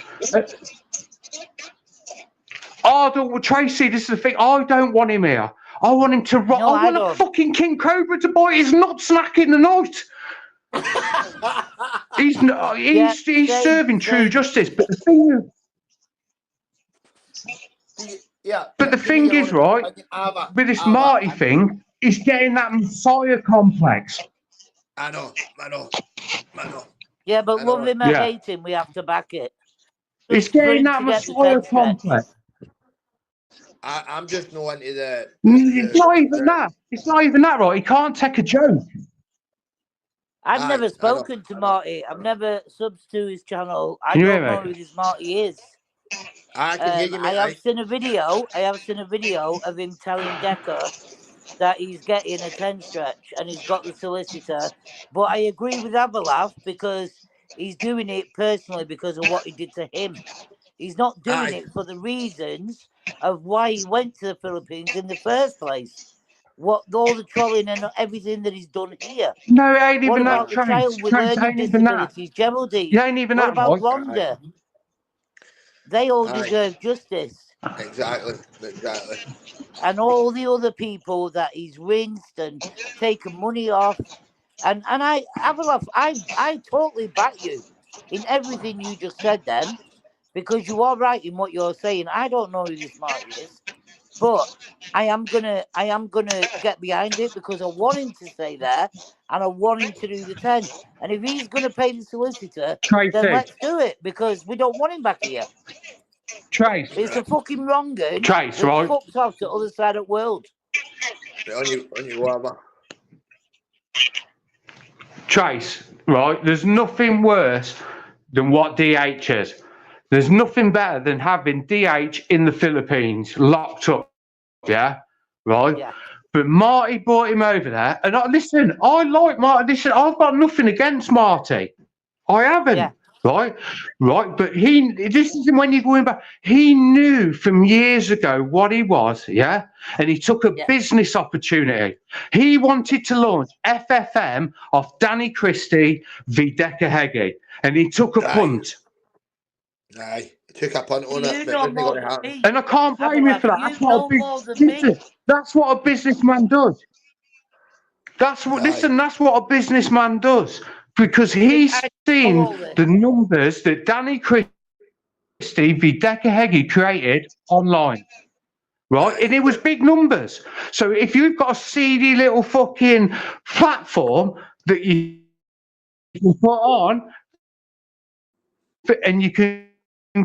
Speaker 8: Tracy, this is the thing. I don't want him here. I want him to rot. No, I want a fucking King Cobra to bite his nutsnack in the night. He's serving true justice. But the thing is, Yeah.
Speaker 4: But the thing is, right, with this Marty thing, he's getting that Messiah complex.
Speaker 8: I know.
Speaker 9: Yeah, but love him or
Speaker 4: Yeah.
Speaker 9: hate him, we have to back it.
Speaker 4: He's
Speaker 9: For
Speaker 4: getting
Speaker 9: him
Speaker 4: that
Speaker 9: to get the
Speaker 4: Messiah
Speaker 9: 10 stretch.
Speaker 4: complex.
Speaker 8: I'm just not into the.
Speaker 4: It's not even that. It's not even that, right? He can't take a joke.
Speaker 9: I've never spoken to Marty. I've never subbed to his channel. I
Speaker 4: Can you
Speaker 9: don't
Speaker 4: hear
Speaker 9: know
Speaker 4: me?
Speaker 9: who this Marty is.
Speaker 8: I can hear you, mate.
Speaker 9: I have seen a video. Of him telling Decker that he's getting a 10 stretch and he's got the solicitor. But I agree with Avalaf because he's doing it personally because of what he did to him. He's not doing it for the reasons of why he went to the Philippines in the first place. What all the trolling and everything that he's done here.
Speaker 4: No, it ain't
Speaker 9: What
Speaker 4: even
Speaker 9: about
Speaker 4: that,
Speaker 9: the child with learning disabilities, Geraldine?
Speaker 4: It ain't even
Speaker 9: what
Speaker 4: that,
Speaker 9: about
Speaker 4: right?
Speaker 9: Rhonda? They all deserve justice.
Speaker 8: Exactly.
Speaker 9: And all the other people that he's rinsed and taken money off. And I totally back you in everything you just said then, because you are right in what you're saying. I don't know who this Marty is, but I am gonna get behind it because I want him to stay there and I want him to do the 10. And if he's gonna pay the solicitor, then let's do it because we don't want him back here.
Speaker 4: Trace.
Speaker 9: It's a fucking wrong gun.
Speaker 4: Trace,
Speaker 9: that
Speaker 4: right?
Speaker 9: fucks off to the other side of the world.
Speaker 8: On you whatever.
Speaker 4: Trace, right? There's nothing worse than what DH is. There's nothing better than having DH in the Philippines locked up. Yeah, right.
Speaker 9: Yeah.
Speaker 4: But Marty brought him over there, and listen, I like Marty. Listen, I've got nothing against Marty. I haven't.
Speaker 9: Yeah.
Speaker 4: Right. But this is when you're going back. He knew from years ago what he was, yeah, and he took a business opportunity. He wanted to launch FFM off Danny Christie v Decker Heggie, and he took a punt.
Speaker 8: Aye, took a punt on it.
Speaker 4: And I can't blame him for that. That's what a businessman does. That's what a businessman does. Because he's seen the numbers that Danny Christie v Decker Heggie created online. Right? And it was big numbers. So if you've got a seedy little fucking platform that you can put on and you can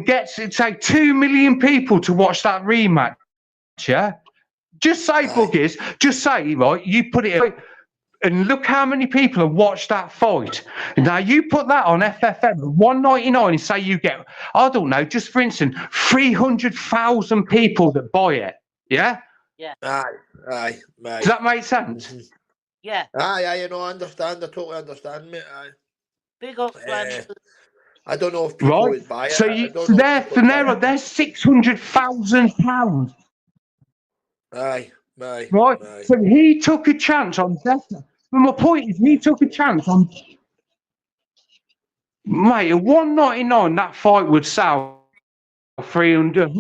Speaker 4: get, say, 2 million people to watch that rematch, yeah? Just say, Buggies, just say, right, you put it, and look how many people have watched that fight. Now, you put that on FFM, $1.99, and say you get, I don't know, just for instance, 300,000 people that buy it, yeah?
Speaker 9: Yeah.
Speaker 8: Aye.
Speaker 4: Does that make sense?
Speaker 9: Yeah.
Speaker 8: Aye, I understand. I totally understand, mate. Aye.
Speaker 9: Big up,
Speaker 8: I don't know if people would buy it.
Speaker 4: So they're 600,000 pounds.
Speaker 8: Aye.
Speaker 4: Right. So he took a chance on Decker. But my point is, he took a chance on. Mate, at $1.99, that fight would sell 300.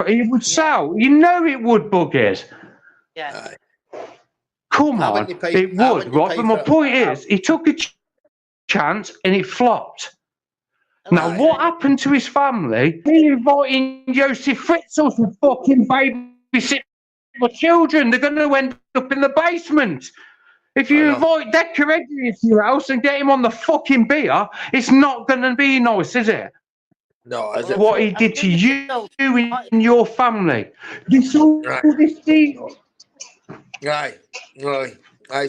Speaker 4: It would sell. You know it would, Buggies.
Speaker 9: Yeah.
Speaker 4: Come on, it would, right? But my point is, he took a chance and it flopped. Now, what happened to his family? He invited Joseph Fritzl to fucking babysit my children. They're going to end up in the basement. If you invite Decker Heggie into your house and get him on the fucking beer, it's not going to be nice, is it?
Speaker 8: No, is it?
Speaker 4: What he did to you and your family. You saw this deal.
Speaker 8: Right.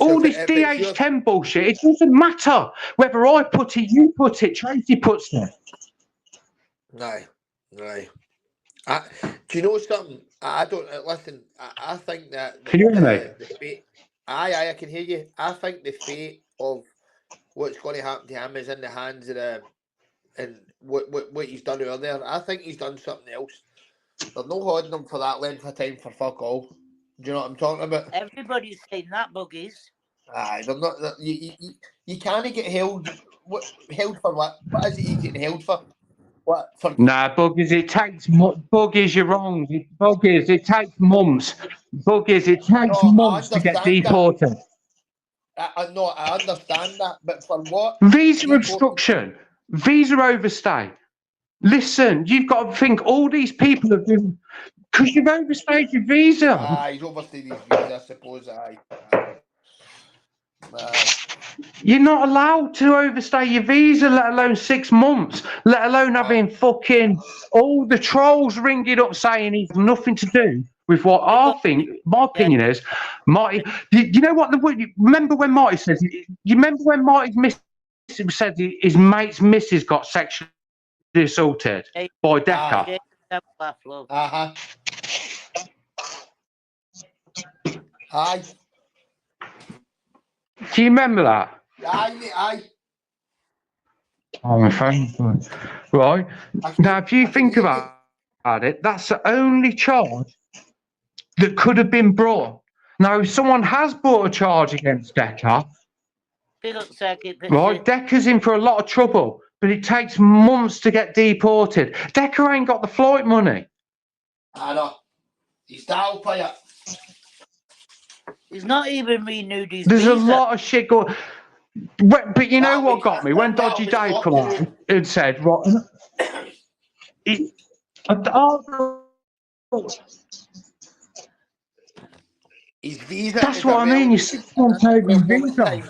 Speaker 4: All this DH10 bullshit, it doesn't matter whether I put it, you put it, Tracy puts it.
Speaker 8: Right. Do you know something? I don't listen. I think that.
Speaker 4: Can you hear me?
Speaker 8: Aye, I can hear you. I think the fate of what's going to happen to him is in the hands of and what he's done earlier. I think he's done something else. They're not holding him for that length of time for fuck all. Do you know what I'm talking about?
Speaker 9: Everybody's saying that, Buggies.
Speaker 8: Aye, they're not. You can't get held. Held for what? What is it you getting held for? What for?
Speaker 4: Nah, Buggies, it takes Buggies. You're wrong. Buggies, it takes months. Buggies, it takes months to get deported.
Speaker 8: I understand that, but for what?
Speaker 4: Visa obstruction, visa overstay. Listen, you've got to think all these people have been.
Speaker 8: Because you've overstayed your visa.
Speaker 10: He's overstayed his visa, I suppose. Aye.
Speaker 8: You're not allowed to overstay your visa, let alone 6 months, let alone having fucking all the trolls ringing up saying he's nothing to do with what I think. My opinion is, Marty. You know what? Remember when Marty said? You remember when Marty's missus said his mate's missus got sexually assaulted by Decker?
Speaker 10: Uh-huh. Aye.
Speaker 8: Do you remember that?
Speaker 10: Aye.
Speaker 8: Oh, my phone. Right. Now, if you think about it, that's the only charge that could have been brought. Now, if someone has brought a charge against Decker, right, Decker's in for a lot of trouble, but it takes months to get deported. Decker ain't got the flight money.
Speaker 10: I know. He's down for you.
Speaker 9: He's not even renewed his
Speaker 8: There's
Speaker 9: visa.
Speaker 8: a lot of shit going. But you know what got me? When Dodgy Dave come on and said, "What?"
Speaker 10: His visa.
Speaker 8: That's what I mean. You're 6 months over your visa.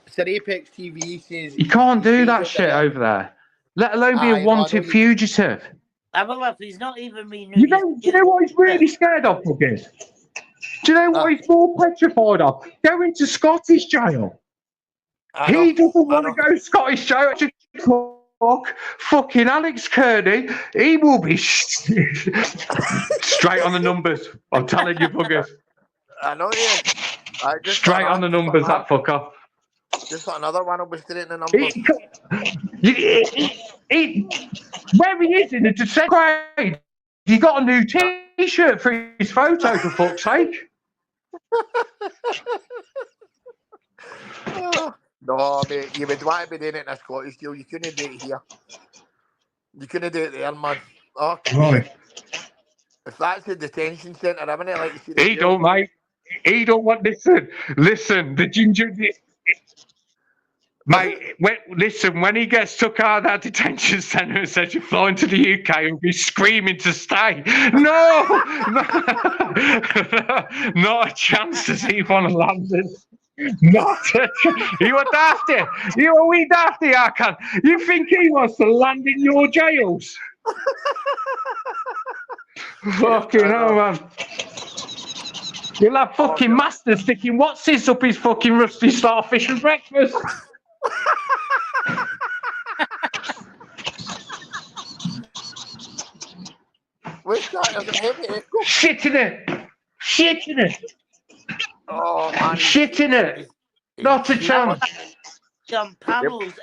Speaker 10: Sir Apex TV says
Speaker 8: You can't do that shit over there, let alone be a wanted fugitive.
Speaker 9: He's not even renewed.
Speaker 8: You know what he's really scared of, Buggies? Do you know what he's more petrified of? Going to Scottish jail. He doesn't want to go to Scottish jail. Fucking Alex Kearney, he will be straight on the numbers. I'm telling you, Buggies.
Speaker 10: I know he is.
Speaker 8: Straight on the numbers, that fucker.
Speaker 10: Just got another one. I'll be straight in the numbers.
Speaker 8: Where he is in the second grade, he got a new T-shirt for his photo, for fuck's sake.
Speaker 10: No, mate, you would want to be doing it in a Scottish jail. You couldn't do it here. You couldn't do it there, man. Oh,
Speaker 8: right.
Speaker 10: If that's a detention centre, I wouldn't like to see
Speaker 8: He don't, mate. He don't want. Listen. The ginger. Mate, when he gets took out of that detention centre and says you're flying to the UK, he'll be screaming to stay. No! Not a chance does he want to land this. Not a chance. You were dafty. You were wee dafty, Arkan. You think he wants to land in your jails? Fucking hell, man. You'll have fucking Master sticking what's-his up his fucking rusty starfish for breakfast.
Speaker 10: What's that? There's a heavy echo.
Speaker 8: Shit in it.
Speaker 10: Oh, man.
Speaker 8: Shit in it. Not a chance.
Speaker 9: Some panels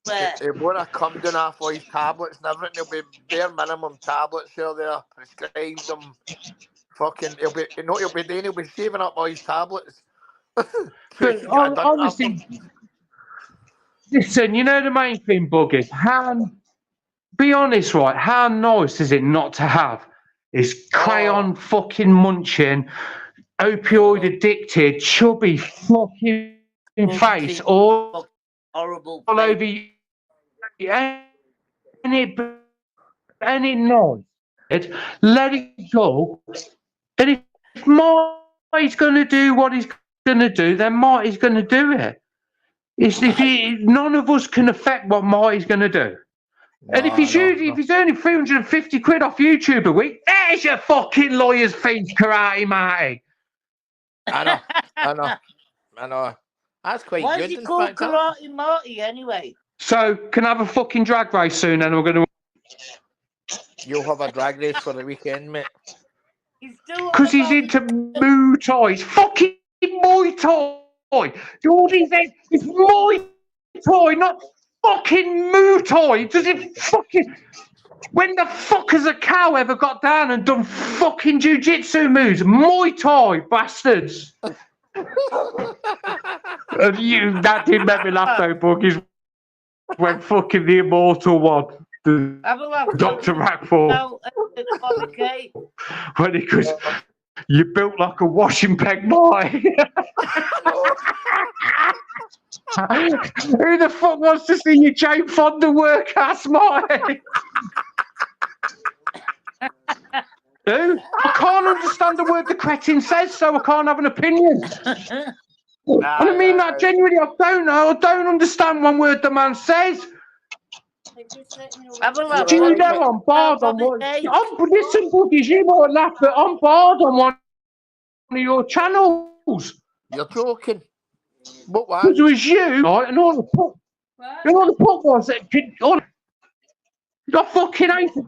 Speaker 9: everywhere.
Speaker 10: He would have come down off all his tablets and everything. There'll be bare minimum tablets there, prescribed them. Fucking, he'll be saving up all his tablets.
Speaker 8: But honestly, listen, you know the main thing, Buggies, be honest, right, how nice is it not to have this crayon fucking munching, opioid addicted, chubby fucking face all over you, and it nice. Let it go. And if Marty's going to do what he's going to do, then Marty's going to do it. None of us can affect what Marty's going to do. And if he's earning 350 quid off YouTube a week, there's your fucking lawyer's fees, Karate Marty.
Speaker 10: I know. That's quite
Speaker 9: Why
Speaker 10: good.
Speaker 9: is it called Karate Marty anyway?
Speaker 8: So, can I have a fucking drag race soon, and we're going to...
Speaker 10: You'll have a drag race for the weekend, mate.
Speaker 8: Because he's into Muay Thai. It's fucking Muay Thai. Geordie's head is Muay Thai, not fucking Muay Thai. Does it fucking... When the fuck has a cow ever got down and done fucking jiu-jitsu moves? Muay Thai, bastards. That didn't make me laugh though, Buggies. When fucking the immortal one, Dr. Rackford, when he goes, you built like a washing peg boy. Who the fuck wants to see your Jane Fonda work ass, Mike? Who? I can't understand the word the cretin says, so I can't have an opinion. And I mean that genuinely. I don't know. I don't understand one word the man says. Do you know I'm barred on one? Listen, Boogies, you might laugh, but I'm barred on one of your channels.
Speaker 10: You're joking. What was?
Speaker 8: Because it was you, right? And all the put was that. I fucking hate it.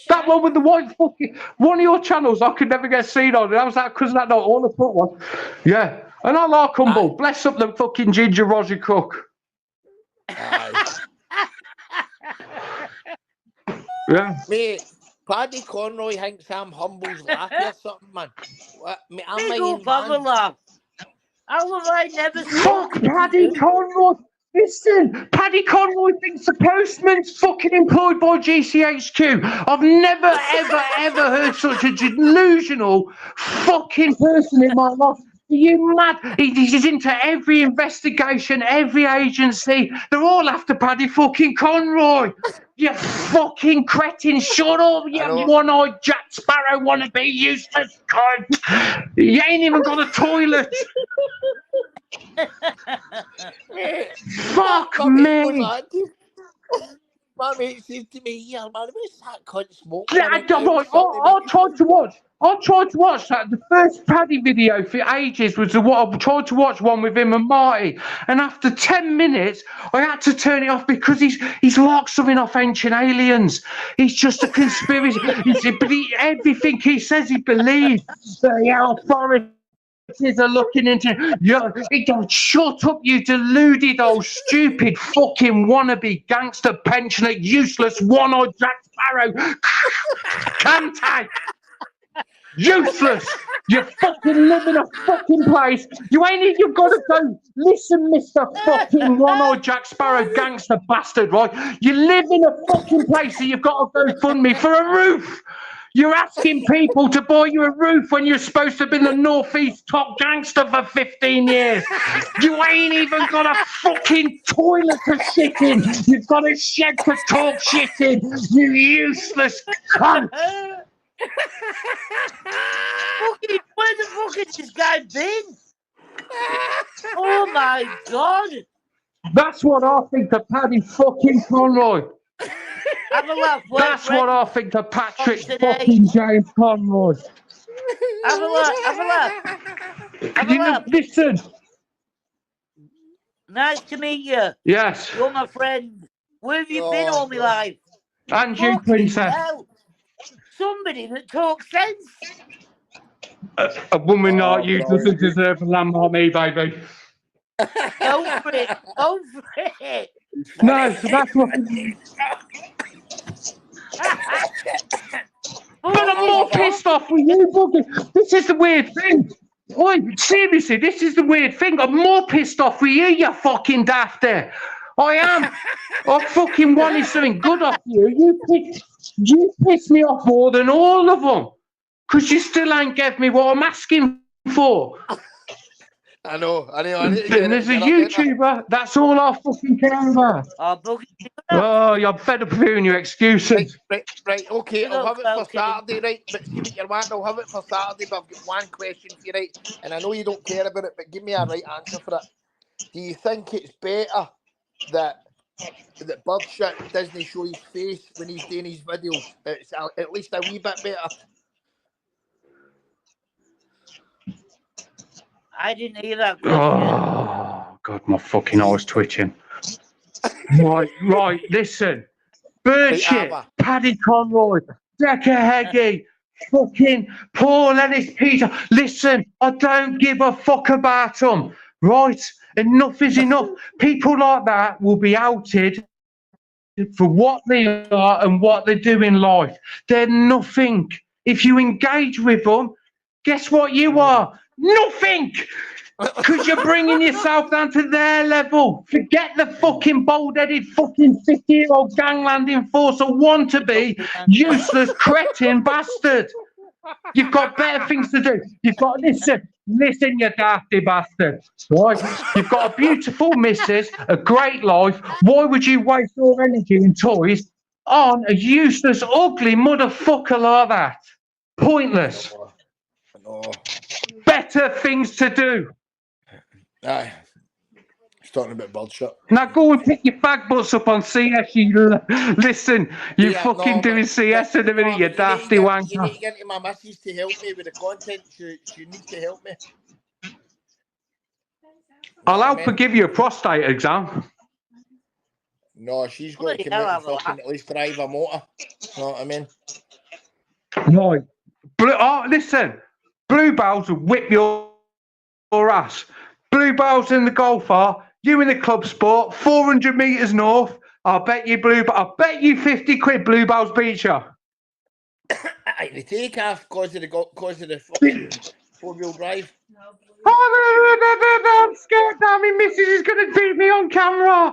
Speaker 8: That one with the white fucking one of your channels I could never get seen on. That was that because that not all the put one. Yeah. And I like Humble. Bless up the fucking ginger Roger Cook. Yeah.
Speaker 10: Mate, Paddy Conroy thinks I'm Humble's laugh or something, man. What? Mate, I'm
Speaker 9: Big
Speaker 10: my
Speaker 9: old Baba laugh. How have I never
Speaker 8: Fuck Paddy Conroy. Listen, Paddy Conroy thinks the postman's fucking employed by GCHQ. I've never, ever heard such a delusional fucking person in my life. Are you mad? He's into every investigation, every agency. They're all after Paddy fucking Conroy. You fucking cretin, shut up, you one-eyed Jack Sparrow wannabe useless cunt. You ain't even got a toilet. Fuck me.
Speaker 10: My mate says to me, yeah, man, what's that cunt smoke?
Speaker 8: I tried to watch that. The first Paddy video for ages was I tried to watch one with him and Marty, and after 10 minutes, I had to turn it off because he's like something off Ancient Aliens. He's just a conspiracy. Everything he says he believes. The authorities are looking into. Don't shut up, you deluded old stupid fucking wannabe gangster pensioner, useless one-eyed Jack Sparrow. Can't I? Useless! You fucking live in a fucking place. You've got to go. Listen, Mr. fucking one-eyed Jack Sparrow gangster bastard, right? You live in a fucking place that you've got to go fund me for a roof. You're asking people to buy you a roof when you're supposed to have been the Northeast top gangster for 15 years. You ain't even got a fucking toilet to shit in. You've got a shed to talk shit in. You useless cunt.
Speaker 9: Where the fuck has this guy been? Oh my god!
Speaker 8: That's what I think of Paddy fucking Conroy.
Speaker 9: Have a laugh.
Speaker 8: That's what I think of Patrick fucking James Conroy.
Speaker 9: Have a laugh.
Speaker 8: Listen.
Speaker 9: Nice to meet you.
Speaker 8: Yes.
Speaker 9: You're my friend. Where have you been all my life?
Speaker 8: And you, Princess.
Speaker 9: Hell. Somebody that talks sense.
Speaker 8: A woman like you doesn't deserve a lamb like me, baby.
Speaker 9: Go for it. Go for it.
Speaker 8: No, that's what. But I'm more pissed off with you, Buggy. This is the weird thing. Oi, seriously, this is the weird thing. I'm more pissed off with you, you fucking dafter. I am. I fucking wanted something good off you. You pissed me off more than all of them. Because you still ain't gave me what I'm asking for.
Speaker 10: I know.
Speaker 8: And there's a YouTuber, that's all I fucking care about. Oh, you're fed up with hearing your excuses.
Speaker 10: Right, okay, I'll have it for Saturday, right? But see what you're wanting, I'll have it for Saturday, but I've got one question for you, right? And I know you don't care about it, but give me a right answer for it. Do you think it's better that Birdshot doesn't show his face when he's doing his videos? It's at least a wee bit better.
Speaker 9: I didn't hear that question.
Speaker 8: Oh, God, my fucking eye's twitching. Right, listen. Birdshot, Paddy Conroy, Decker Heggie, fucking Paul Ennis Peter. Listen, I don't give a fuck about them, right? Enough is enough. People like that will be outed for what they are and what they do in life. They're nothing. If you engage with them, guess what you are? Nothing! Because you're bringing yourself down to their level. Forget the fucking bald-headed fucking 50-year-old gangland enforcer wannabe, useless cretin bastard. You've got better things to do. You've got, listen, you dafty bastard. Right? You've got a beautiful missus, a great life. Why would you waste your energy and toys on a useless, ugly motherfucker like that? Pointless.
Speaker 10: No.
Speaker 8: Better things to do.
Speaker 10: Aye. He's talking about bullshit.
Speaker 8: Now go and pick your fag butts up on CS. Listen, you fucking doing CS in a minute, you dafty wanker.
Speaker 10: You need to get into my missus to help me with the content. She needs to help me.
Speaker 8: I'll help her give you a prostate exam.
Speaker 10: No, she's got to come out and fucking at least drive a motor. You know what I mean?
Speaker 8: Right. Listen, Bluebells will whip your ass. Bluebells in the golf are, you in the club sport, 400 metres north. I'll bet you 50 quid Bluebells beat you.
Speaker 10: They take off because of the fucking four-wheel drive.
Speaker 8: I'm scared that my missus is going to beat me on camera.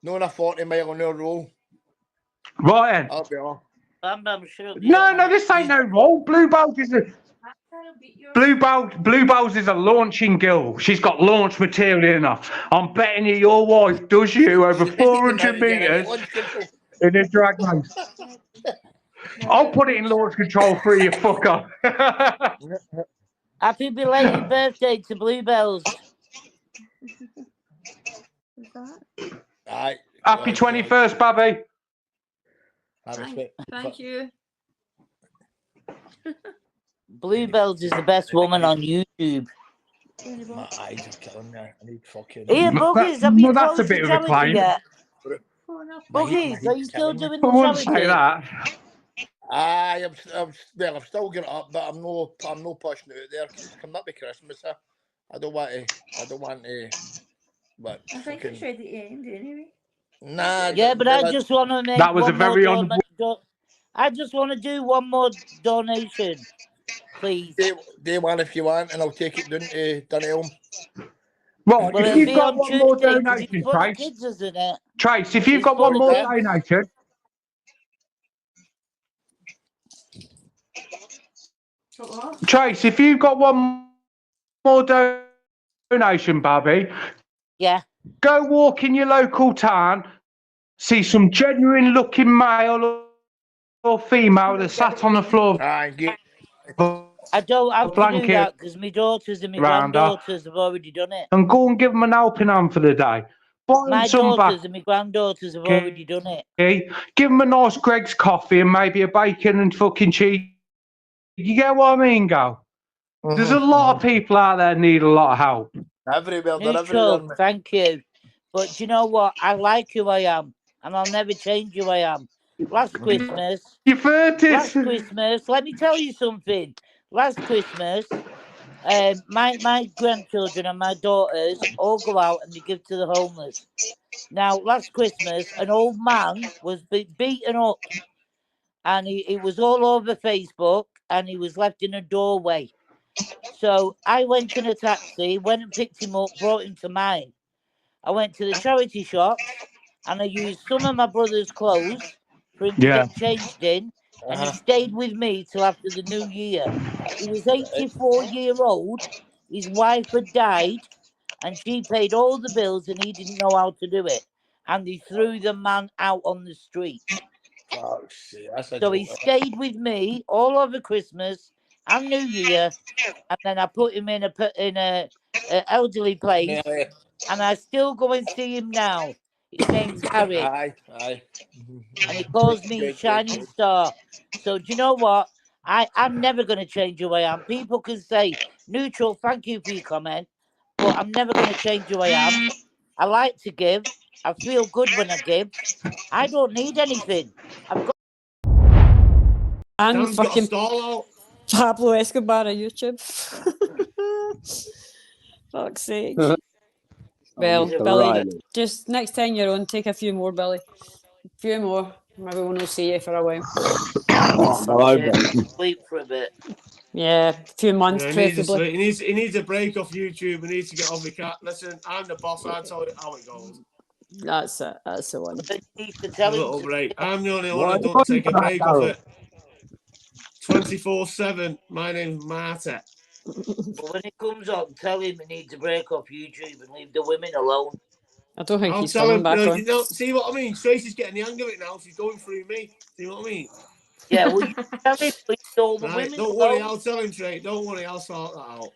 Speaker 10: No, 40 mile an hour roll.
Speaker 8: Right then.
Speaker 10: I'll be on.
Speaker 8: No, this ain't no roll. Bluebells is a launching girl. She's got launch material in her. I'm betting you your wife does you over 400 metres in a drag race. I'll put it in launch control for you, fucker.
Speaker 9: Happy belated birthday to Bluebells.
Speaker 10: Aye.
Speaker 8: Happy 21st, Babby.
Speaker 11: Thank you.
Speaker 9: Bluebells is the best woman on YouTube.
Speaker 10: My eyes are killing me. I need fucking...
Speaker 9: Here, Buggies, have you
Speaker 8: that's a
Speaker 9: closed
Speaker 8: bit
Speaker 9: the
Speaker 8: of a
Speaker 9: charity
Speaker 8: claim.
Speaker 9: yet? Buggies, are you still doing the
Speaker 8: I wouldn't
Speaker 9: charity?
Speaker 8: say that.
Speaker 10: Aye, I've still got it up, but I'm no pushing it out there because it's coming up to Christmas. I don't want to. But
Speaker 11: I think it's ready to end anyway.
Speaker 10: Nah.
Speaker 9: Yeah, but I just want to make
Speaker 8: that was a very
Speaker 9: I just want to do one more donation, please.
Speaker 10: Day one if you want, and I'll take it down to Dunelm.
Speaker 8: Right,
Speaker 9: Well,
Speaker 8: if you've got one more donation, Trace, if you've got one more donation, Trace, if you've got one more donation, Bobby,
Speaker 9: yeah,
Speaker 8: go walk in your local town, see some genuine looking male or female that sat on the floor.
Speaker 9: I don't have to do that because my daughters and my granddaughters have already done it.
Speaker 8: And go and give them an helping hand for the day.
Speaker 9: My daughters and my granddaughters have already done it.
Speaker 8: Give them a nice Greg's coffee and maybe a bacon and fucking cheese. You get what I mean, Gal? There's a lot of people out there need a lot of help.
Speaker 9: Neutral, thank you. But you know what? I like who I am, and I'll never change who I am. Last Christmas, let me tell you something. Last Christmas, my grandchildren and my daughters all go out and they give to the homeless. Now, last Christmas, an old man was beaten up, and he was all over Facebook, and he was left in a doorway. So I went in a taxi, went and picked him up, brought him to mine. I went to the charity shops, and I used some of my brother's clothes for him to get changed in, and he stayed with me till after the new year. He was 84-year-old. His wife had died, and she paid all the bills, and he didn't know how to do it. And he threw the man out on the street.
Speaker 10: Oh, shit.
Speaker 9: So he stayed with me all over Christmas and New Year, and then I put him in a elderly place, and I still go and see him now. His name's Harry.
Speaker 10: Aye.
Speaker 9: And he calls me Shining Star. So do you know what? I'm never going to change who I am. People can say, Neutral, thank you for your comment, but I'm never going to change who I am. I like to give. I feel good when I give. I don't need anything. I've got...
Speaker 12: And fucking Pablo Escobar on YouTube. Fuck's sake. Well, Billy, just next time you're on, take a few more, Billy. A few more. Maybe we'll not see you for a while.
Speaker 9: Sleep for a bit.
Speaker 12: Yeah, a few months, preferably.
Speaker 13: He needs a break off YouTube. He needs to get off the cat. Listen, I'm the boss. I tell you how it goes.
Speaker 12: That's it. That's the one.
Speaker 13: A little break. I'm the only one that don't take a break off it. 24/7. My name's Marta.
Speaker 9: But when it comes up, tell him he needs a break off YouTube and leave the women alone.
Speaker 12: I don't think
Speaker 13: I'll
Speaker 12: he's
Speaker 13: tell
Speaker 12: coming
Speaker 13: him.
Speaker 12: back
Speaker 13: No,
Speaker 12: on.
Speaker 13: you know, see what I mean? Tracy's getting the hang of it now. She's going through me. See what I mean?
Speaker 9: Yeah, well, you tell him all the
Speaker 13: Right,
Speaker 9: women.
Speaker 13: don't worry, I'll tell him, Trey. Don't worry, I'll sort that out.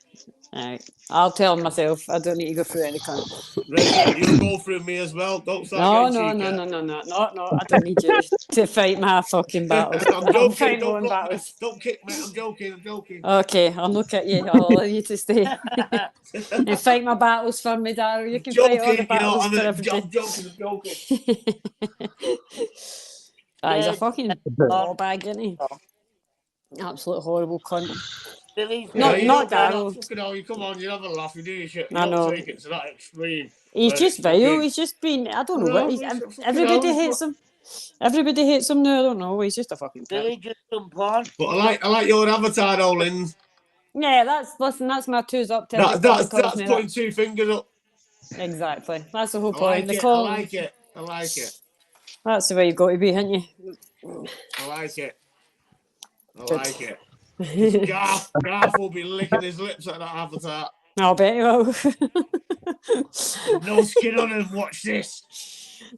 Speaker 12: Right. I'll tell him myself. I don't need to go through any cunt.
Speaker 13: Resident, you'll go through me as well. Don't start
Speaker 12: No,
Speaker 13: getting
Speaker 12: no,
Speaker 13: cheeky.
Speaker 12: no, no, no, no, no. I don't need you to fight my fucking battles.
Speaker 13: I'm
Speaker 12: I'll
Speaker 13: joking.
Speaker 12: fight my
Speaker 13: Don't
Speaker 12: own
Speaker 13: block me.
Speaker 12: battles.
Speaker 13: Don't kick me. I'm joking. I'm joking.
Speaker 12: Okay, I'll look at you. I'll allow you to stay and fight my battles for me, Daryl. You can fight all the
Speaker 13: Joking, you know.
Speaker 12: battles for
Speaker 13: I'm
Speaker 12: everybody.
Speaker 13: joking. I'm joking.
Speaker 12: He's a
Speaker 9: Yeah,
Speaker 12: fucking ball bag, isn't he? Absolute horrible cunt.
Speaker 9: Billy's
Speaker 12: No,
Speaker 13: you
Speaker 12: not
Speaker 13: don't
Speaker 12: Daryl.
Speaker 13: fucking hell. You come on, you have a laugh. You do your shit. You
Speaker 12: I
Speaker 13: don't
Speaker 12: know.
Speaker 13: take it to that extreme.
Speaker 12: He's
Speaker 13: where
Speaker 12: just
Speaker 13: it's fucking-
Speaker 12: vile. He's just been. I don't know what. He's, everybody hates him. Everybody hates him now. I don't know. He's just a fucking prick.
Speaker 9: Billy just jump on.
Speaker 13: But I like your avatar, though, Lynn.
Speaker 12: Yeah, that's my twos up to
Speaker 13: That's
Speaker 12: everybody calls me
Speaker 13: putting
Speaker 12: that.
Speaker 13: 2 fingers up.
Speaker 12: Exactly. That's the whole
Speaker 13: I
Speaker 12: point.
Speaker 13: like it. I like it. I like it.
Speaker 12: That's the way you've got to be, haven't you?
Speaker 13: I like it. I
Speaker 12: Good.
Speaker 13: like it. Garth will be licking his lips at that avatar.
Speaker 12: I'll bet you will.
Speaker 13: No skin on him. Watch this.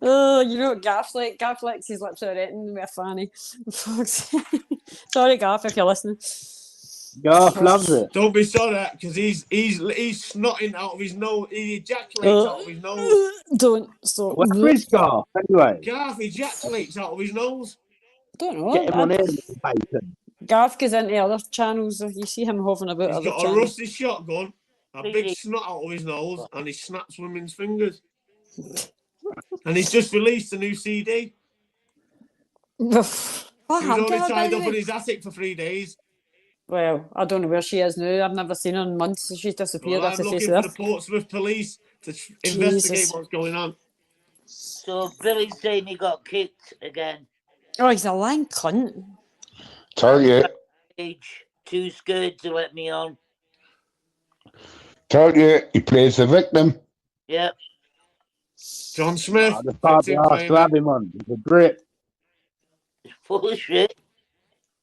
Speaker 12: Oh, you know what Garth's like? Garth licks his lips out it with a fanny. Sorry, Garth, if you're listening.
Speaker 14: Garth loves it.
Speaker 13: Don't be sorry, because he's snotting out of his nose. He ejaculates out of his nose.
Speaker 12: Don't stop.
Speaker 14: Where is Garth anyway?
Speaker 13: Garth ejaculates out of his nose.
Speaker 12: Don't know.
Speaker 14: Get him on here, Peyton.
Speaker 12: Garth goes into other channels. You see him hovering about
Speaker 13: He's
Speaker 12: other
Speaker 13: got
Speaker 12: channels.
Speaker 13: a rusty shotgun, a big snot out of his nose, and he snaps women's fingers. And he's just released a new CD. He was only tied up in his attic for 3 days.
Speaker 12: Well, I don't know where she is now. I've never seen her in months. She's disappeared
Speaker 13: Well,
Speaker 12: off
Speaker 13: I'm
Speaker 12: the face
Speaker 13: looking
Speaker 12: of
Speaker 13: for
Speaker 12: the
Speaker 13: the
Speaker 12: earth.
Speaker 13: Portsmouth police to investigate what's going on.
Speaker 9: So Billy's saying he got kicked again.
Speaker 12: Oh, he's a lying cunt.
Speaker 4: Tell you.
Speaker 9: Age too scared to let me on.
Speaker 4: Tell you, he plays the victim.
Speaker 9: Yep.
Speaker 13: John Smith.
Speaker 14: I just can't be asked to have him on. He's a grip.
Speaker 9: Full of shit.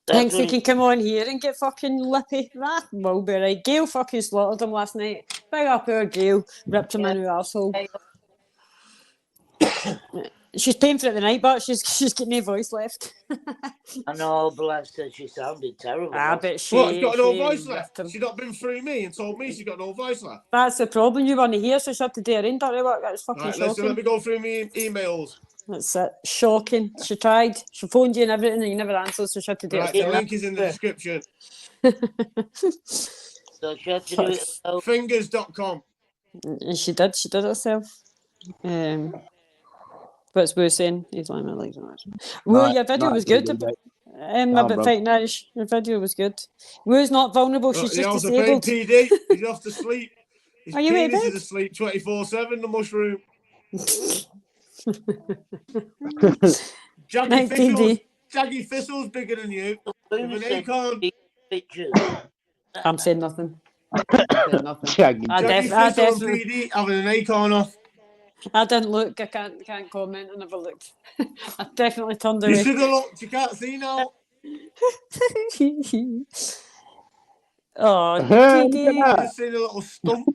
Speaker 12: Thinks he can come on here and get fucking lippy. That will be right. Gail fucking slaughtered him last night. Big up our Gail. Ripped him in the arsehole. She's paying for it tonight, but she's got no voice left.
Speaker 9: I know, bless her. She sounded terrible.
Speaker 12: I bet she.
Speaker 13: What, she's got no
Speaker 12: she
Speaker 13: voice left?
Speaker 12: ripped him.
Speaker 13: She's not been through me and told me she's got no voice left.
Speaker 12: That's the problem. You weren't here, so she had to do her own dirty work. That's fucking
Speaker 13: Right,
Speaker 12: shocking.
Speaker 13: listen, let me go through my emails.
Speaker 12: That's it. Shocking. She tried. She phoned you and everything, and you never answered, so she had to do
Speaker 13: Right,
Speaker 12: it.
Speaker 13: the link is in the description.
Speaker 9: So she had to do it herself.
Speaker 13: Fingers.com.
Speaker 12: And she did it herself. What's Woo saying? He's lying my legs on that. Woo, your video was good. About fighting Irish. Your video was good. Woo's not vulnerable, she's just
Speaker 13: also
Speaker 12: disabled.
Speaker 13: paying PD. He's off to sleep. His
Speaker 12: Are you in
Speaker 13: penis
Speaker 12: bed?
Speaker 13: is asleep 24/7, the mushroom. Jaggy Thistle's bigger than you. With an acorn.
Speaker 12: I'm saying nothing.
Speaker 14: Shaggy.
Speaker 12: I
Speaker 13: Thistle and
Speaker 12: definitely.
Speaker 13: PD having an acorn off.
Speaker 12: I didn't look. I can't comment. I never looked. I definitely turned
Speaker 13: You
Speaker 12: away.
Speaker 13: should have looked. You can't see now.
Speaker 12: Oh,
Speaker 13: I
Speaker 12: PD.
Speaker 13: just seen a little stump.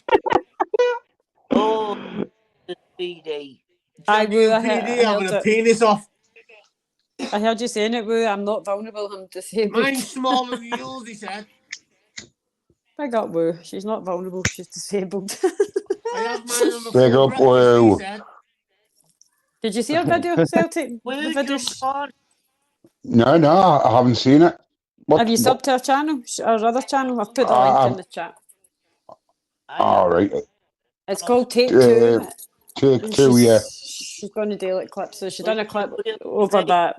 Speaker 9: Oh, the PD.
Speaker 13: Jaggy and PD having a penis off.
Speaker 12: I heard you saying it, Woo. I'm not vulnerable. I'm disabled.
Speaker 13: Mine's smaller than yours, he said.
Speaker 12: Big up, Woo. She's not vulnerable. She's disabled.
Speaker 13: I have mine on the
Speaker 4: Big
Speaker 13: full
Speaker 4: up,
Speaker 13: breakfast,
Speaker 4: Woo.
Speaker 13: he said.
Speaker 12: Did you see her video, Celtic?
Speaker 9: Woo,
Speaker 12: The video?
Speaker 9: jump on.
Speaker 4: No, I haven't seen it.
Speaker 12: Have you subbed to her channel? Her other channel? I've put the link in the chat.
Speaker 4: All right.
Speaker 12: It's called Take Two.
Speaker 4: Take Two, yeah.
Speaker 12: She's going to do like clips. So she done a clip over that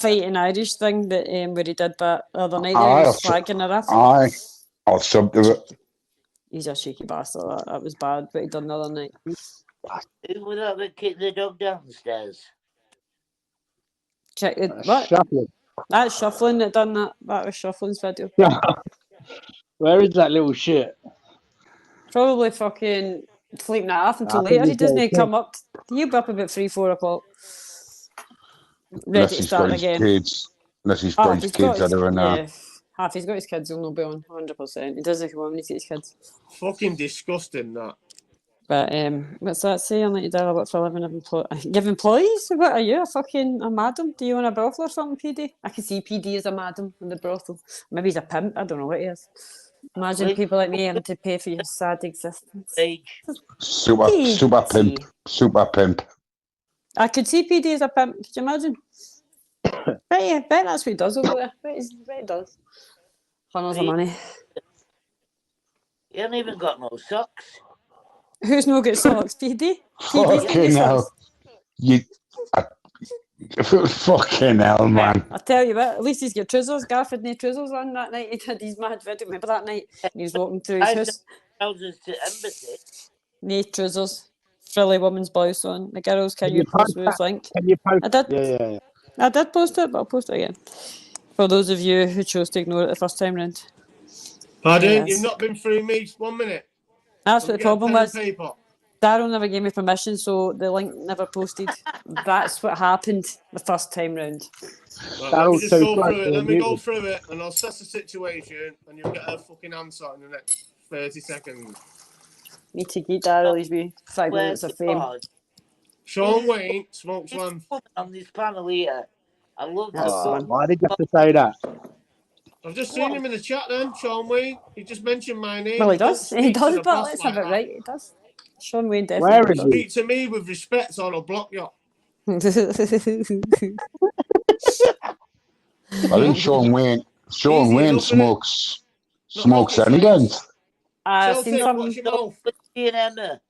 Speaker 12: fight in Irish thing that where he did that the other night. He was flagging her off.
Speaker 4: Aye, I'll sub to it.
Speaker 12: He's a cheeky bastard. That was bad, what he done the other night.
Speaker 9: Who was that that kicked the dog downstairs?
Speaker 12: Check it. What?
Speaker 14: Shuffling.
Speaker 12: That's Shuffling that done that. That was Shuffling's video.
Speaker 14: Where is that little shit?
Speaker 12: Probably fucking sleeping it off until
Speaker 14: I think
Speaker 12: later. He
Speaker 14: he's
Speaker 12: doesn't
Speaker 14: okay.
Speaker 12: come up. He'll be up about 3-4 o'clock. Ready
Speaker 4: Unless
Speaker 12: to
Speaker 4: he's
Speaker 12: start
Speaker 4: got his
Speaker 12: again.
Speaker 4: kids. Unless he's got his kids, I don't know.
Speaker 12: Yeah, half he's got his kids, he'll not be on 100%. He doesn't come on when he sees his kids.
Speaker 13: Fucking disgusting, that.
Speaker 12: But what's that saying? Like you do a lot for a living. Give employees? What are you? A madam? Do you want a brothel or something, PD? I can see PD as a madam in the brothel. Maybe he's a pimp. I don't know what he is. Imagine people like me having to pay for your sad existence.
Speaker 15: Super pimp.
Speaker 12: I could see PD as a pimp. Could you imagine? Bet that's what he does over there. Bet he does. Funnels of money.
Speaker 9: You haven't even got no socks.
Speaker 12: Who's no got socks? PD?
Speaker 15: Fucking hell. Fucking hell, man.
Speaker 12: I tell you what, at least he's got trousers. Garth had no trousers on that night. He did his mad video. Remember that night? He was walking through his house.
Speaker 9: Trousers to embassy.
Speaker 12: No trousers. Frilly woman's blouse on. The girls, can you post Ruth's link?
Speaker 14: Can you post?
Speaker 12: I did.
Speaker 14: Yeah.
Speaker 12: I did post it, but I'll post it again. For those of you who chose to ignore it the first time round.
Speaker 13: Pardon? You've not been through me 1 minute.
Speaker 12: That's what the problem was.
Speaker 13: Paper.
Speaker 12: Daryl never gave me permission, so the link never posted. That's what happened the first time round.
Speaker 13: Right, let me go through it, and I'll assess the situation, and you'll get a fucking answer in the next 30 seconds.
Speaker 12: Need to get Daryl his wee 5 minutes of fame.
Speaker 13: Sean Wayne smokes one.
Speaker 9: On this panel here, I love that.
Speaker 14: Why did you have to say that?
Speaker 13: I've just seen him in the chat then, Sean Wayne. He just mentioned my name.
Speaker 12: Well, he does. He does, but let's have it right. He does. Sean Wayne definitely does.
Speaker 13: Speak to me with respect, or I'll block you.
Speaker 15: I think Sean Wayne smokes any guns.
Speaker 12: I've seen some.
Speaker 9: Lindsay and Emma.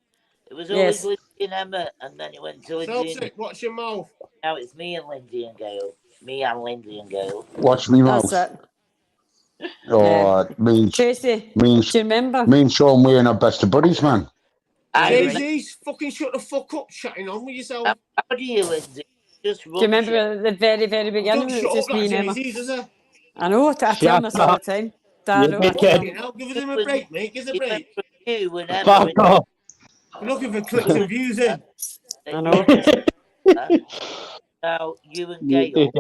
Speaker 9: It was always Lindsay and Emma, and then it went to Lindsay.
Speaker 13: Celtic, watch your mouth.
Speaker 9: Now it's me and Lindsay and Gail. Me and Lindsay and Gail.
Speaker 15: Watch me mouth.
Speaker 12: That's it.
Speaker 15: Oh, it means
Speaker 12: Tracy.
Speaker 15: Do
Speaker 12: you remember?
Speaker 15: Me and Sean Wayne are best of buddies, man.
Speaker 13: Jay-Z, fucking shut the fuck up, chatting on with yourself.
Speaker 9: How do you, Lindsay? Just
Speaker 12: do you remember at the very, very beginning? It was just me and Emma. I know. I tell him this all the time.
Speaker 13: Give him a break, mate. Give us a break.
Speaker 15: Fuck off.
Speaker 13: We're looking for clicks and views in.
Speaker 12: I know.
Speaker 9: Now, you and Gail.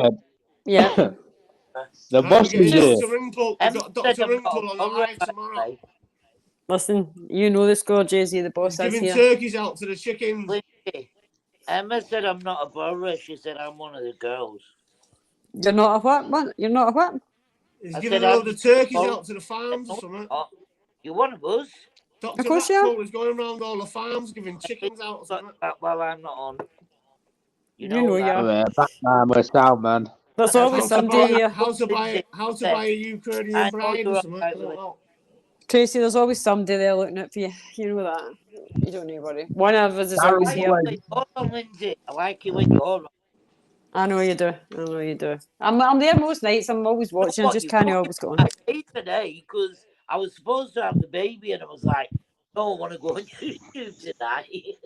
Speaker 12: Yeah.
Speaker 14: The boss is here.
Speaker 13: Dr. Wrinkle on the live tomorrow.
Speaker 12: Listen, you know the score, Jay-Z, the boss is
Speaker 13: Giving
Speaker 12: here.
Speaker 13: turkeys out to the chickens.
Speaker 9: Lindsay, Emma said I'm not a borrower. She said I'm one of the girls.
Speaker 12: You're not a what? You're not a what?
Speaker 13: He's giving a load of turkeys out to the farms or something.
Speaker 9: You're one of us.
Speaker 13: Dr. Wrinkle was going around all the farms giving chickens out or something.
Speaker 9: Well, I'm not on.
Speaker 12: You know you are.
Speaker 14: Yeah, Batman, we're sound, man.
Speaker 12: There's always somebody here.
Speaker 13: How to buy a Ukrainian bride or something. I don't know.
Speaker 12: Tracy, there's always somebody there looking out for you. You know that. You don't need to worry. One of us is always here.
Speaker 9: Lindsay. I like you when you're.
Speaker 12: I know you do. I'm there most nights. I'm always watching. I just can't know what's going on.
Speaker 9: I paid today because I was supposed to have the baby, and I was like, I don't want to go on YouTube tonight.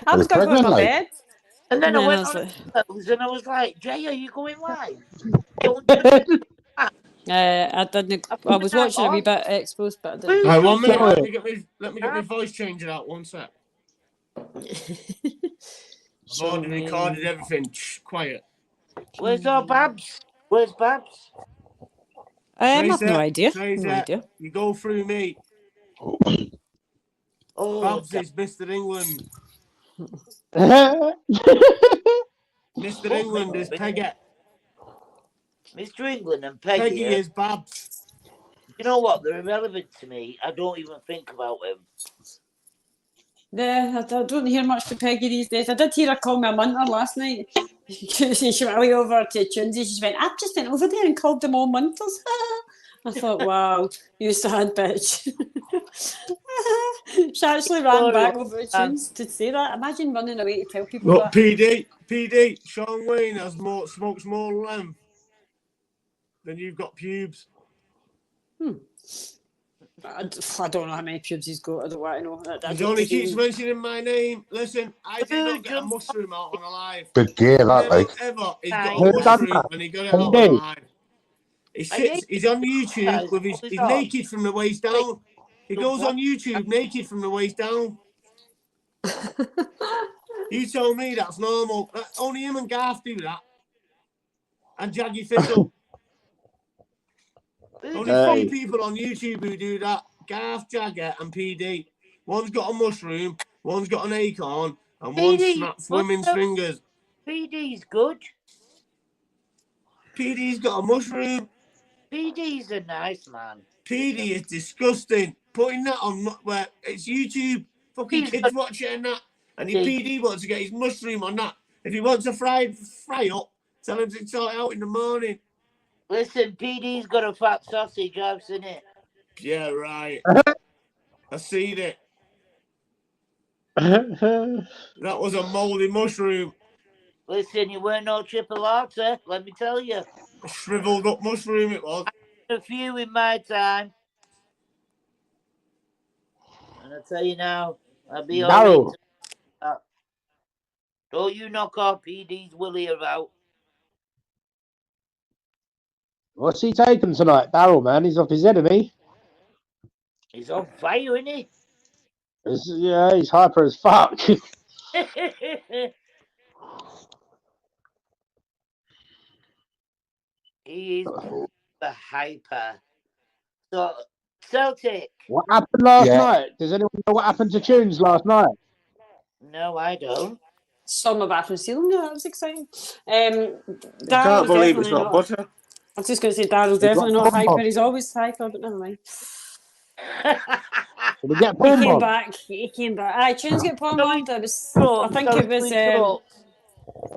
Speaker 12: I was going to go to bed.
Speaker 9: And then I went on and I was like, Jay, are you going live?
Speaker 12: I didn't. I was watching a wee bit exposed, but I didn't.
Speaker 13: Right, 1 minute. Let me get my voice changer out. 1 sec. I've already recorded everything. Shh, quiet.
Speaker 9: Where's our Babs? Where's Babs?
Speaker 12: I have no idea. No idea.
Speaker 13: You go through me. Babs is Mr. England. Mr. England is Peggy.
Speaker 9: Mr. England and Peggy.
Speaker 13: Peggy is Babs.
Speaker 9: You know what? They're irrelevant to me. I don't even think about them.
Speaker 12: Yeah, I don't hear much to Peggy these days. I did hear her call me a munter last night. She went away over to Tunesy. She went, I just went over there and called them all munters. I thought, wow, you sad bitch. She actually ran back over to Tunes to say that. Imagine running away to tell people
Speaker 13: Look,
Speaker 12: that.
Speaker 13: PD, Sean Wayne smokes more length than you've got pubes.
Speaker 12: I don't know how many pubes he's got. I don't want to know.
Speaker 13: He only keeps mentioning my name. Listen, I did not get a mushroom out on a live.
Speaker 15: Big gear, that, like.
Speaker 13: Ever. He's got a mushroom and he got it out on a live. He's on YouTube with he's naked from the waist down. He goes on YouTube naked from the waist down. You told me that's normal. Only him and Garth do that. And Jaggy Fizzle. Only 3 people on YouTube who do that. Garth, Jagger and PD. One's got a mushroom, one's got an acorn, and one snaps women's fingers.
Speaker 9: PD's good.
Speaker 13: PD's got a mushroom.
Speaker 9: PD's a nice man.
Speaker 13: PD is disgusting. Putting that on where it's YouTube, fucking kids watch it and that, and your PD wants to get his mushroom on that. If he wants a fry up, tell him to sort it out in the morning.
Speaker 9: Listen, PD's got a fat sausage. I've seen it.
Speaker 13: Yeah, right. I seen it. That was a mouldy mushroom.
Speaker 9: Listen, you weren't no chipolata, let me tell you.
Speaker 13: A shriveled up mushroom it was.
Speaker 9: I had a few in my time. And I tell you now, I'll be all right. Don't you knock our PD's Willie about.
Speaker 14: What's he taking tonight? Daryl, man, he's off his head, isn't he?
Speaker 9: He's on fire, isn't he?
Speaker 14: Yeah, he's hyper as fuck.
Speaker 9: He is the hyper. So, Celtic.
Speaker 14: What happened last night? Does anyone know what happened to Tunes last night?
Speaker 9: No, I don't.
Speaker 12: Saw my bathroom ceiling. No, that was exciting.
Speaker 13: Can't
Speaker 12: Daryl's
Speaker 13: believe it's
Speaker 12: definitely
Speaker 13: not butter.
Speaker 12: I was just going to say Daryl's definitely not hyper. He's always hyper, but never mind.
Speaker 14: Did he get
Speaker 12: He came
Speaker 14: bombed?
Speaker 12: back. He came back. Aye, Tunes get bombed. I think it was.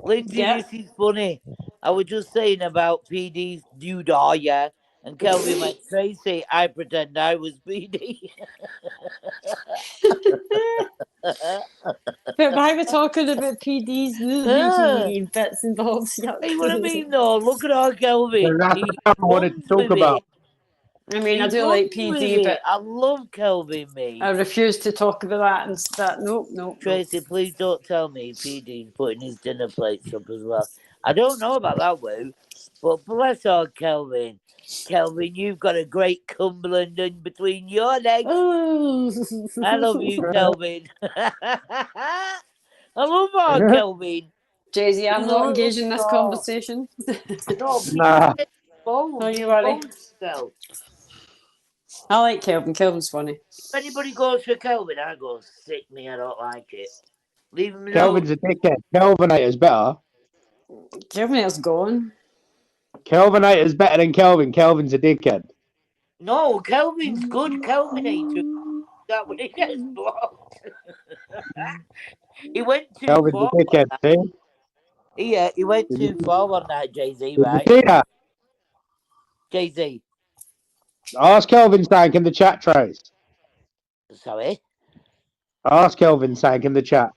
Speaker 9: Lindsay,
Speaker 12: yeah.
Speaker 9: this is funny. I was just saying about PD's doodah, yeah, and Kelvin went, Tracy, I pretend I was PD.
Speaker 12: But why we're talking about PD's movie bits and bobs.
Speaker 9: See what I mean, though? Look at our Kelvin.
Speaker 14: That's what I wanted to talk about.
Speaker 12: I mean, I do like PD, but
Speaker 9: I love Kelvin, me.
Speaker 12: I refuse to talk about that and that. Nope.
Speaker 9: Tracy, please don't tell me PD's putting his dinner plates up as well. I don't know about that, Woo, but bless our Kelvin. Kelvin, you've got a great Cumberland in between your legs. I love you, Kelvin. I love our Kelvin.
Speaker 12: Jay-Z, I'm not engaged in this conversation.
Speaker 9: No,
Speaker 14: Nah.
Speaker 12: No, you worry. I like Kelvin. Kelvin's funny.
Speaker 9: If anybody goes for Kelvin, I go, sick me, I don't like it. Leave him alone.
Speaker 14: Kelvin's a dickhead. Kelvinator's better.
Speaker 12: Kelvinator's gone.
Speaker 14: Kelvinator's better than Kelvin. Kelvin's a dickhead.
Speaker 9: No, Kelvin's good. Kelvinator. That when he gets blocked. He went too
Speaker 14: Kelvin's
Speaker 9: far.
Speaker 14: a dickhead, see?
Speaker 9: Yeah, he went too far one night, Jay-Z,
Speaker 14: Did
Speaker 9: right?
Speaker 14: you see that?
Speaker 9: Jay-Z.
Speaker 14: Ask Kelvin Sank in the chat, Trace.
Speaker 9: Sorry?
Speaker 14: Ask Kelvin Sank in the chat.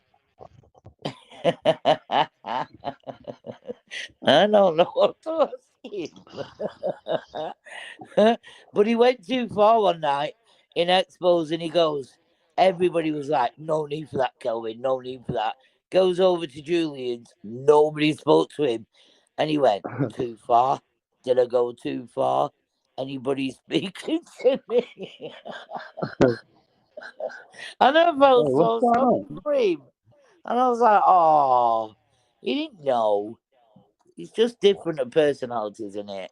Speaker 9: I don't know what to ask him. But he went too far one night in Expos and he goes, everybody was like, no need for that, Kelvin, no need for that. Goes over to Julian's, nobody spoke to him. And he went, too far? Did I go too far? Anybody speaking to me? And I felt so sorry for him. And I was like, oh, he didn't know. He's just different personalities, isn't it?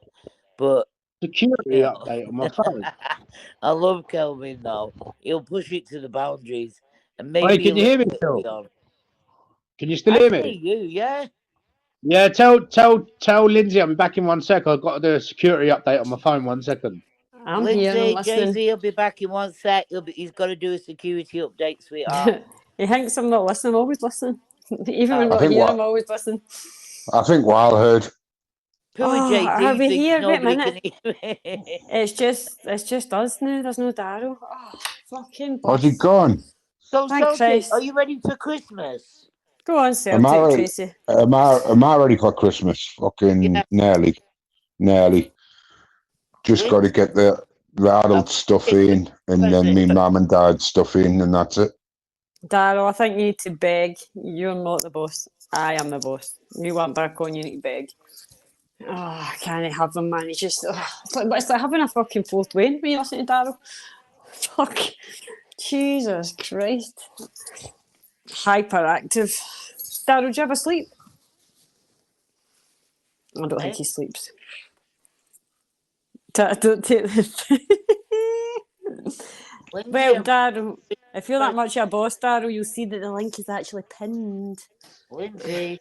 Speaker 9: But
Speaker 14: security update on my phone.
Speaker 9: I love Kelvin though. He'll push it to the boundaries and maybe.
Speaker 14: Wait, can you hear me still? Can you still hear me?
Speaker 9: I hear you, yeah.
Speaker 14: Yeah, tell Lindsay I'm back in 1 sec. I've got to do a security update on my phone. 1 second.
Speaker 12: I'm
Speaker 9: Lindsay,
Speaker 12: here. I'm listening.
Speaker 9: Jay-Z will be back in 1 sec. He's got to do a security update, sweetheart.
Speaker 12: He thinks I'm not listening. I'm always listening. Even when I'm not here, I'm always listening.
Speaker 15: I think Wild heard.
Speaker 12: Are we here? Wait a minute.
Speaker 9: Hear
Speaker 12: It's just us now. There's no Daryl. Oh, fucking boss.
Speaker 15: How's he gone?
Speaker 9: So,
Speaker 12: Thanks,
Speaker 9: Celtic, are you ready for Christmas?
Speaker 12: Go on, Celtic, Tracy.
Speaker 15: Am I ready for Christmas? Fucking nearly. Just got to get the adult stuff in, and then me mum and dad stuff in, and that's it.
Speaker 12: Daryl, I think you need to beg. You're not the boss. I am the boss. You want back on, you need to beg. Oh, I can't have them, man. It's just, it's like having a fucking fourth win when you listen to Daryl. Fuck. Jesus Christ. Hyperactive. Daryl, do you ever sleep? I don't think he sleeps. Don't take this. Well, Daryl, If you're that much of a boss, Darryl, you'll see that the link is actually pinned.
Speaker 9: Lindsay.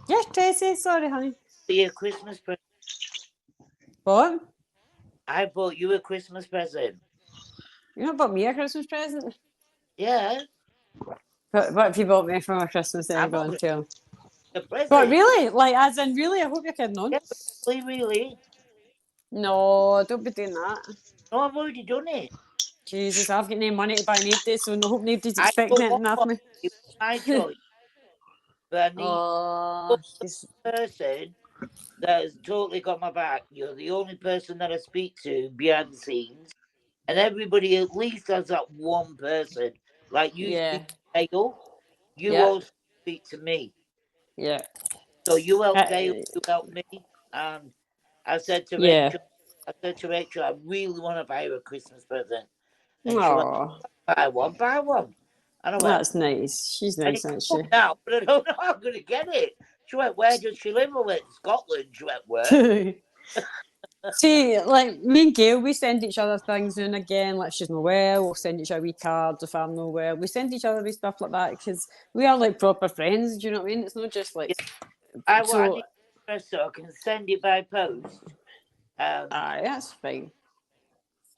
Speaker 12: Yes, Tracy. Sorry, honey.
Speaker 9: Be a Christmas present.
Speaker 12: What?
Speaker 9: I bought you a Christmas present.
Speaker 12: You not bought me a Christmas present?
Speaker 9: Yeah.
Speaker 12: What have you bought me for my Christmas then? I'm going to.
Speaker 9: A present.
Speaker 12: But really? Like, as in really? I hope you're kidding on.
Speaker 9: Yeah, really.
Speaker 12: No, don't be doing that.
Speaker 9: No, I've already done it.
Speaker 12: Jesus, I've got no money to buy anything, so I hope nobody's expecting anything off me.
Speaker 9: It was my choice. But I need one person that has totally got my back. You're the only person that I speak to behind the scenes. And everybody at least has that one person. Like you speak to Gail, you also speak to me.
Speaker 12: Yeah.
Speaker 9: So you help Gail, you help me. And I said to Rachel, I really want to buy her a Christmas present. And she went, buy one. And I went,
Speaker 12: that's nice. She's nice, isn't she?
Speaker 9: Now, but I don't know how I'm going to get it. She went, where does she live? I went, Scotland. She went, where?
Speaker 12: See, like, me and Gail, we send each other things now and again. Like, she's not well, we'll send each other wee cards if I'm not well. We send each other wee stuff like that because we are, like, proper friends, do you know what I mean? It's not just, like...
Speaker 9: I need so I can send it by post.
Speaker 12: That's fine.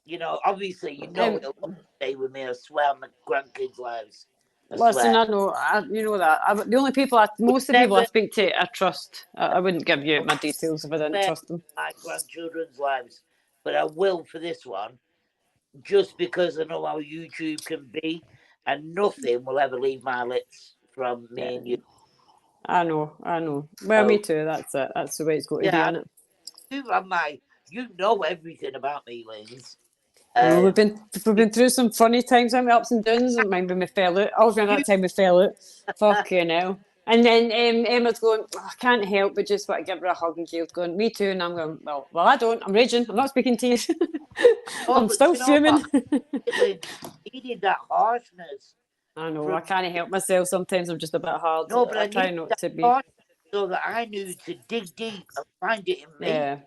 Speaker 9: You know, obviously, it'll stay with me. I swear, my grandkids' lives.
Speaker 12: Listen, I know, you know that. The only people, most of the people I speak to, I trust. I wouldn't give you my details if I didn't trust them.
Speaker 9: My grandchildren's lives, but I will for this one, just because I know how YouTube can be, and nothing will ever leave my lips from me and you.
Speaker 12: I know. Well, me too. That's it. That's the way it's going to be, isn't it?
Speaker 9: You know everything about me, Linz.
Speaker 12: We've been through some funny times, haven't we? Ups and downs. Maybe we fell out. I was around that time we fell out. Fucking hell. And then Emma's going, I can't help but just want to give her a hug, and Gail's going, me too. And I'm going, well, I don't. I'm raging. I'm not speaking to you. I'm still fuming.
Speaker 9: He did that harshness.
Speaker 12: I know. I can't help myself. Sometimes I'm just a bit hard.
Speaker 9: No, but I
Speaker 12: try not to be.
Speaker 9: So that I knew to dig deep and find it in me.
Speaker 12: Yeah.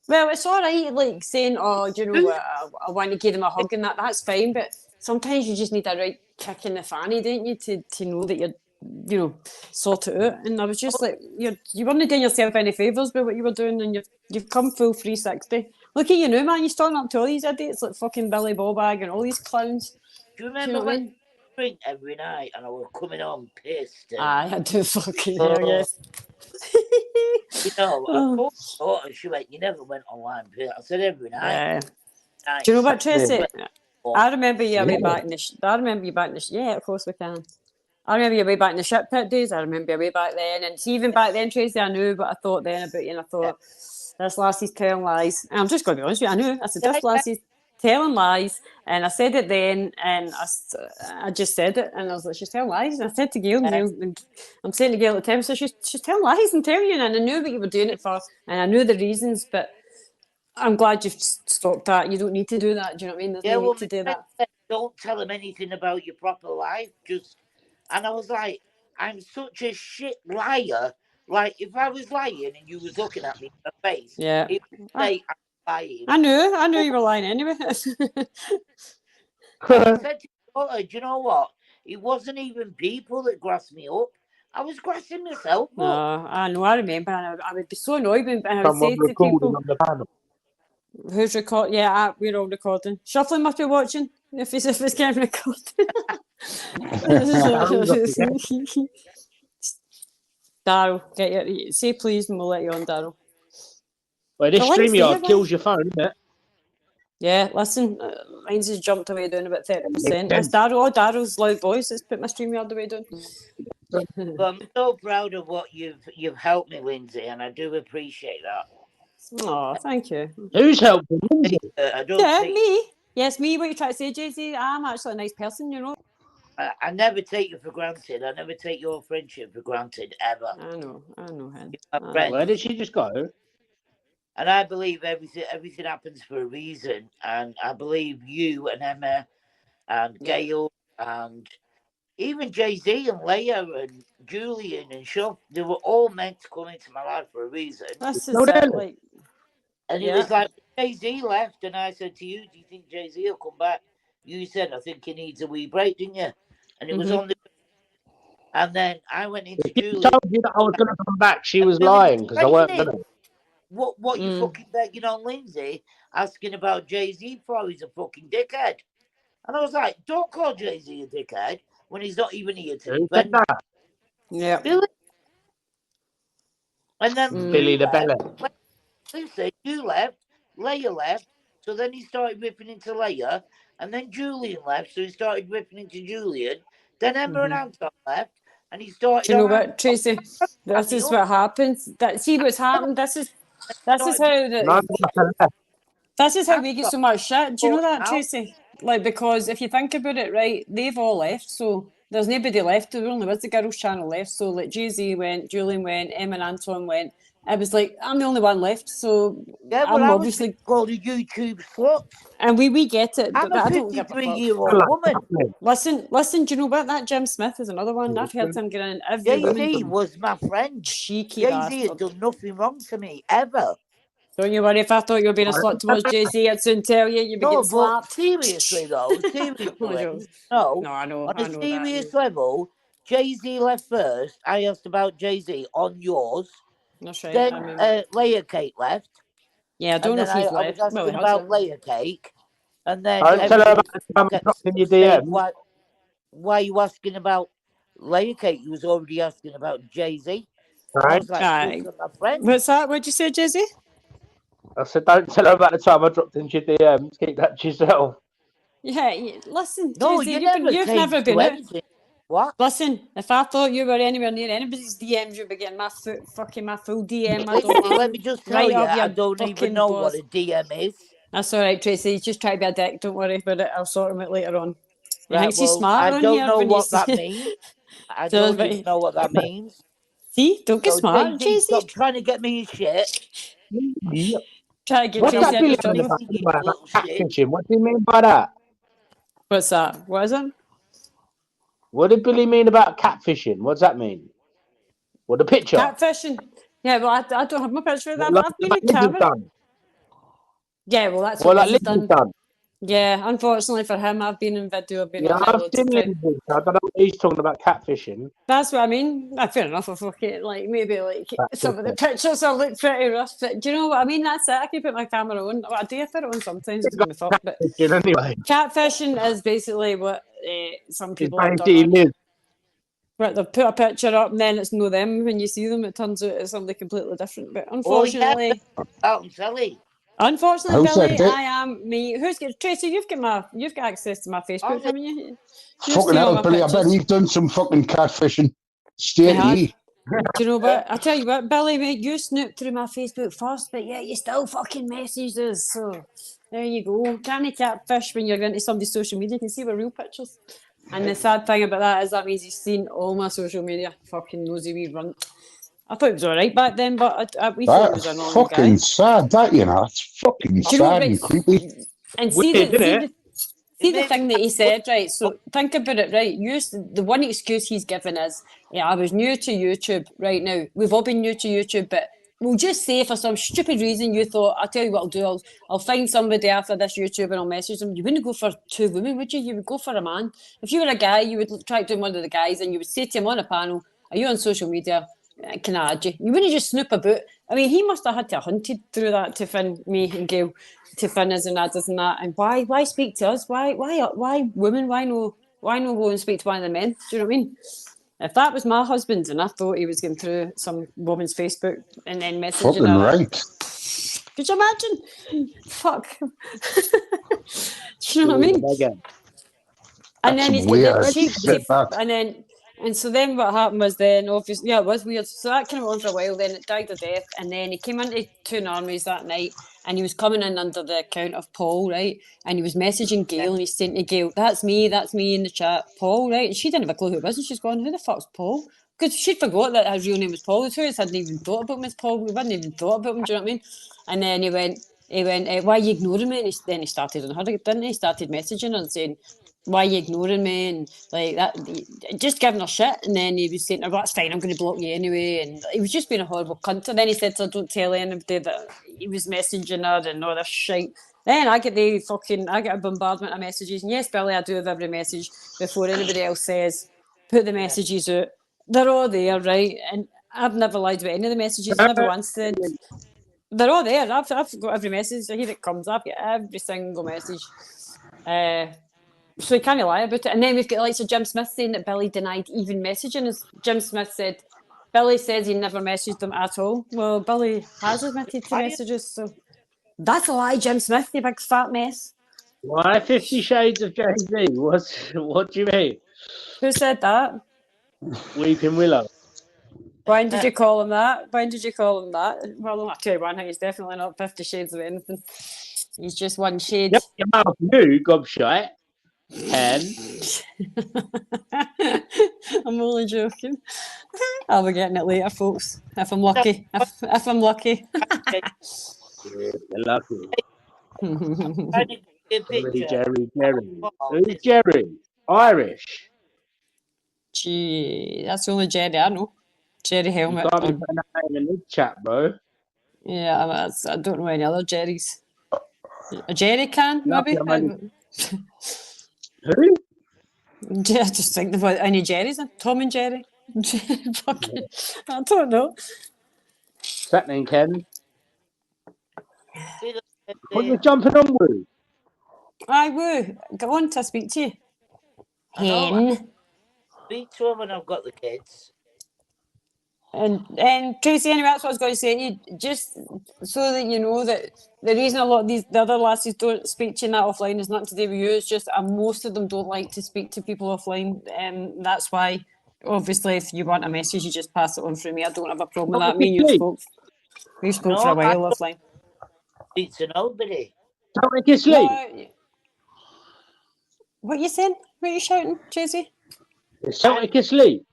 Speaker 12: Well, it's all right, like saying, oh, do you know what, I want to give them a hug and that's fine, but sometimes you just need a right kick in the fanny, don't you, to know that you're, sort it out. And I was just like, you weren't doing yourself any favours by what you were doing, and you've come full 360. Look at you now, man, you're starting up to all these idiots like fucking Billy Bobag and all these clowns.
Speaker 9: Do you remember when I drink every night and I was coming home pissed?
Speaker 12: I do fucking hell, yes.
Speaker 9: You know, I told my daughter, she went, you never went online. I said every night.
Speaker 12: Yeah. Do you know what, Tracy? I remember you way back in the yeah, of course we can. I remember you way back in the shit pit days. I remember you way back then. And see, even back then, Tracy, I knew what I thought then about you, and I thought, this lassie's telling lies. And I'm just going to be honest with you, I knew. I said, this lassie's telling lies, and I said it then, and I just said it, and I was like, she's telling lies. And I said to Gail, and I'm saying to Gail at the time, so she's telling lies and telling you, and I knew what you were doing it for, and I knew the reasons, but I'm glad you've stopped that. You don't need to do that. Do you know what I mean? There's no need to do that.
Speaker 9: Don't tell them anything about your proper life. And I was like, I'm such a shit liar. Like, if I was lying and you was looking at me in the face, it would say I'm lying.
Speaker 12: I knew you were lying anyway.
Speaker 9: I said to her, do you know what? It wasn't even people that grassed me up. I was grassing myself up.
Speaker 12: No, I know, I remember. And I would be so annoyed when I would say to people,
Speaker 14: on the panel.
Speaker 12: Who's recording? Yeah, we're all recording. Shuffling must be watching if it's getting recorded. Daryl, say please and we'll let you on, Daryl.
Speaker 14: Well, this StreamYard kills your phone, isn't it?
Speaker 12: Yeah, listen, mine's just jumped away down about 30%. That's Daryl's loud voice has put my StreamYard away down.
Speaker 9: But I'm so proud of what you've helped me, Lindsay, and I do appreciate that.
Speaker 12: Oh, thank you.
Speaker 14: Who's helping?
Speaker 12: Me. Yes, me. What are you trying to say, Jay-Z? I'm actually a nice person, you know.
Speaker 9: I never take you for granted. I never take your friendship for granted, ever.
Speaker 12: I know, him.
Speaker 14: Where did she just go?
Speaker 9: And I believe everything happens for a reason. And I believe you and Emma and Gail and even Jay-Z and Leia and Julian and Shuff, they were all meant to come into my life for a reason.
Speaker 12: That's exactly.
Speaker 9: And it was like Jay-Z left, and I said to you, do you think Jay-Z will come back? you said, I think he needs a wee break, didn't you? And it was on the. And then I went into
Speaker 14: If she
Speaker 9: Julie.
Speaker 14: told you that I was going to come back, she was
Speaker 9: Billy
Speaker 14: lying because I weren't
Speaker 9: Crazy.
Speaker 14: going to.
Speaker 9: What you fucking begging on Lindsay, asking about Jay-Z for he's a fucking dickhead. And I was like, don't call Jay-Z a dickhead when he's not even here to
Speaker 14: Who said
Speaker 9: defend.
Speaker 14: that?
Speaker 12: Yeah.
Speaker 9: Billy. And then
Speaker 14: Billy the Belly.
Speaker 9: Listen, you left, Leia left, so then he started ripping into Leia, and then Julian left, so he started ripping into Julian. Then Emma and Anton left, and he started.
Speaker 12: Do you know
Speaker 9: on
Speaker 12: what, Tracy? This is what happens. See what's happened. This is how this is how we get so much shit. Do you know that, Tracy? Like, because if you think about it, right, they've all left, so there's nobody left. There only was the girls' channel left. So like Jay-Z went, Julian went, Emma and Anton went. It was like, I'm the only one left, so
Speaker 9: yeah,
Speaker 12: I'm obviously
Speaker 9: called a YouTube slut.
Speaker 12: And we get it,
Speaker 9: I'm
Speaker 12: but
Speaker 9: a
Speaker 12: I don't give a fuck.
Speaker 9: 53-year-old woman.
Speaker 12: Listen, do you know what? That Jim Smith is another one. I've heard him get in every
Speaker 9: Jay-Z was my friend.
Speaker 12: Cheeky
Speaker 9: Jay-Z had done nothing wrong to me, ever.
Speaker 12: Don't you worry, if I thought you were being a slut towards Jay-Z, I'd soon tell you you'd be getting slapped.
Speaker 9: Seriously though,
Speaker 12: I know.
Speaker 9: On a serious level, Jay-Z left first. I asked about Jay-Z on yours.
Speaker 12: That's right.
Speaker 9: Then Layer Cake left.
Speaker 12: Yeah, I don't know if he's left.
Speaker 9: I was asking about Layer Cake. And then
Speaker 14: Don't tell her about the time I dropped in your DM.
Speaker 9: Why are you asking about Layer Cake? You was already asking about Jay-Z.
Speaker 14: Right.
Speaker 9: I was like, my friend.
Speaker 12: What's that? What'd you say, Jay-Z?
Speaker 14: I said, don't tell her about the time I dropped into your DMs. Keep that to yourself.
Speaker 12: Yeah, listen,
Speaker 9: no,
Speaker 12: Jay-Z,
Speaker 9: you've
Speaker 12: never been out.
Speaker 9: What?
Speaker 12: Listen, if I thought you were anywhere near anybody's DMs, you'd be getting my full DM.
Speaker 9: Let me just tell you, I don't even know what a DM is.
Speaker 12: That's all right, Tracy. He's just trying to be a dick. Don't worry about it. I'll sort him out later on. He
Speaker 9: Right,
Speaker 12: thinks he's smart.
Speaker 9: I don't know what that means. I don't even know what that means.
Speaker 12: See, don't get smart, Jay-Z.
Speaker 9: Stop trying to get me in shit.
Speaker 12: Try to get
Speaker 14: What's
Speaker 12: Tracy
Speaker 14: that
Speaker 12: out of trouble.
Speaker 14: about catfishing? What do you mean by that?
Speaker 12: What's that? What is it?
Speaker 14: What did Billy mean about catfishing? What does that mean? What, the picture?
Speaker 12: Catfishing. Yeah, well, I don't have my picture of that, but I've been in camera.
Speaker 14: Yeah,
Speaker 12: well, that's what
Speaker 14: Lizzie's done.
Speaker 12: Yeah, unfortunately for him, I've been in video. I've
Speaker 14: seen Lindsay. I don't know what he's talking about catfishing.
Speaker 12: That's what I mean. Fair enough. I forget. Like maybe some of the pictures will look pretty rough. But do you know what I mean? That's it. I can put my camera on. Well, I do put it on sometimes. But
Speaker 14: anyway.
Speaker 12: Catfishing is basically what some people have done. Right, they've put a picture up and then it's no them. When you see them, it turns out it's something completely different. But unfortunately, Unfortunately, Billy, I am me. Who's got Tracy? You've got access to my Facebook, haven't you?
Speaker 15: Fucking hell, Billy! I bet he's done some fucking catfishing. Steady.
Speaker 12: Do you know what? I tell you what, Billy, mate, you snooped through my Facebook first, but yeah, you still fucking messaged us. So there you go. Can't catfish when you're into somebody's social media. You can see we're real pictures. And the sad thing about that is that means he's seen all my social media. Fucking nosy wee runt. I thought it was all right back then, but we thought it was a normal guy.
Speaker 15: Fucking sad, that, you know. It's fucking sad and creepy.
Speaker 12: And see the thing that he said, right? So think about it, right? The one excuse he's given is, yeah, I was new to YouTube right now. We've all been new to YouTube, but we'll just say for some stupid reason you thought, I'll tell you what I'll do. I'll find somebody after this YouTube and I'll message them. You wouldn't go for two women, would you? You would go for a man. If you were a guy, you would try to do one of the guys and you would say to him on a panel, are you on social media? Can I add you? You wouldn't just snoop about. I mean, he must have had to have hunted through that to find me and Gail, to find us and ads and that. And why speak to us? Why women? Why no go and speak to one of the men? Do you know what I mean? If that was my husband and I thought he was going through some woman's Facebook and then messaging
Speaker 15: fucking
Speaker 12: her,
Speaker 15: right.
Speaker 12: Could you imagine? Fuck. Do you know what I mean? And then he's weird. And so then what happened was then, obviously, yeah, it was weird. So that kind of went on for a while, then it died a death. And then he came into Toon Armies that night and he was coming in under the account of Paul, right? And he was messaging Gail and he's saying to Gail, that's me in the chat, Paul, right? And she didn't have a clue who it was. And she's going, who the fuck's Paul? Because she'd forgot that his real name was Paul. The two of us hadn't even thought about him as Paul. We hadn't even thought about him, do you know what I mean? And then he went, why are you ignoring me? And then he started on her, didn't he? He started messaging her and saying, why are you ignoring me? And like that, just giving her shit. And then he was saying, oh, that's fine, I'm going to block you anyway. And he was just being a horrible cunt. And then he said, so don't tell anybody that he was messaging her and all this shit. Then I get a bombardment of messages. And yes, Billy, I do have every message before anybody else says, put the messages out. They're all there, right? And I've never lied about any of the messages. I never once said, they're all there. I've got every message. Here it comes. I've got every single message. So you can't lie about it. And then we've got like Jim Smith saying that Billy denied even messaging us. Jim Smith said, Billy says he never messaged them at all. Well, Billy has admitted to messages, so that's a lie, Jim Smith, you big fat mess.
Speaker 14: Why 50 Shades of Jay-Z? What do you mean?
Speaker 12: Who said that?
Speaker 14: Weeping Willow.
Speaker 12: When did you call him that? Well, I'll tell you one thing, he's definitely not 50 Shades of anything. He's just one shade.
Speaker 14: Yep, your mouth you, gobshite. Ken.
Speaker 12: I'm only joking. I'll be getting it later, folks. If I'm lucky. If I'm lucky.
Speaker 14: You're lucky. Jerry. Who's Jerry? Irish.
Speaker 12: Gee, that's the only Jerry I know. Jerry Helmet.
Speaker 14: You can't be putting that name in the chat, bro.
Speaker 12: Yeah, I don't know any other Jerrys. A Jerry can, maybe?
Speaker 14: Who?
Speaker 12: I just think about any Jerrys. Tom and Jerry. Fucking, I don't know.
Speaker 14: What's happening, Ken? What are you jumping on with?
Speaker 12: I will. Go on to speak to you. Hen.
Speaker 9: Speak to him when I've got the kids.
Speaker 12: And Tracy, anyway, that's what I was going to say to you. Just so that you know that the reason a lot of the other lasses don't speak to you in that offline is nothing to do with you. It's just most of them don't like to speak to people offline. That's why, obviously, if you want a message, you just pass it on through me. I don't have a problem with that. Me and you spoke for a while offline.
Speaker 9: Speak to nobody.
Speaker 14: Don't make you sleep.
Speaker 12: What are you saying? What are you shouting, Tracy?
Speaker 14: Celtic asleep.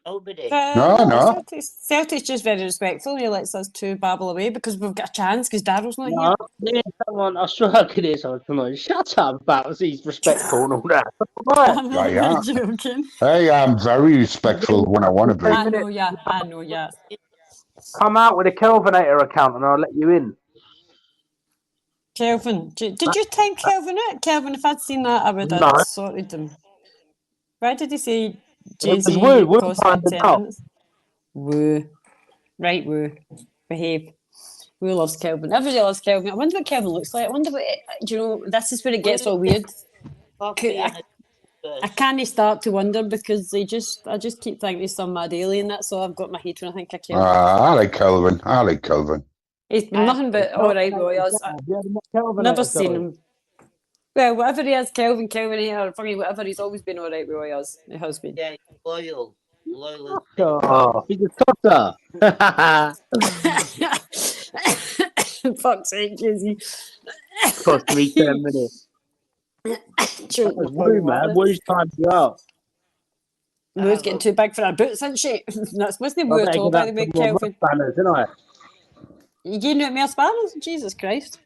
Speaker 9: Nobody.
Speaker 15: No.
Speaker 12: Celtic's just very respectful. He lets us two babble away because we've got a chance because Darryl's not here.
Speaker 14: Yeah, someone, I struggle to hear someone come on. Shut up about he's respectful and all that.
Speaker 12: I'm not
Speaker 15: I am.
Speaker 12: joking.
Speaker 15: Hey, I'm very respectful when I want to be.
Speaker 12: I know, yeah.
Speaker 14: Come out with a Kelvinator account and I'll let you in.
Speaker 12: Kelvin, did you time Kelvin out? Kelvin, if I'd seen that, I would have sorted them. Why did he say Jay-Z cost me 10 minutes? Woo. Right, woo. Behave. Who loves Kelvin? Everybody loves Kelvin. I wonder what Kelvin looks like. I wonder what, this is where it gets all weird. I can't start to wonder because I just keep thinking he's some mad alien. That's all I've got in my head when I think of Kelvin.
Speaker 15: I like Kelvin.
Speaker 12: He's nothing but all right, Royals. Never seen him. Well, whatever he is, Kelvin here, fucking whatever, he's always been all right with Royals. He has been.
Speaker 9: Yeah, loyal.
Speaker 14: Oh, he's a tosser.
Speaker 12: Fuck's sake, Jizzy.
Speaker 14: Cost me 10 minutes. Woo, man. Woo's time to go.
Speaker 12: Woo's getting too big for our boots, isn't she? That's wasn't Woo at all, by the way, Kelvin. You gave me more spanners? Jesus Christ.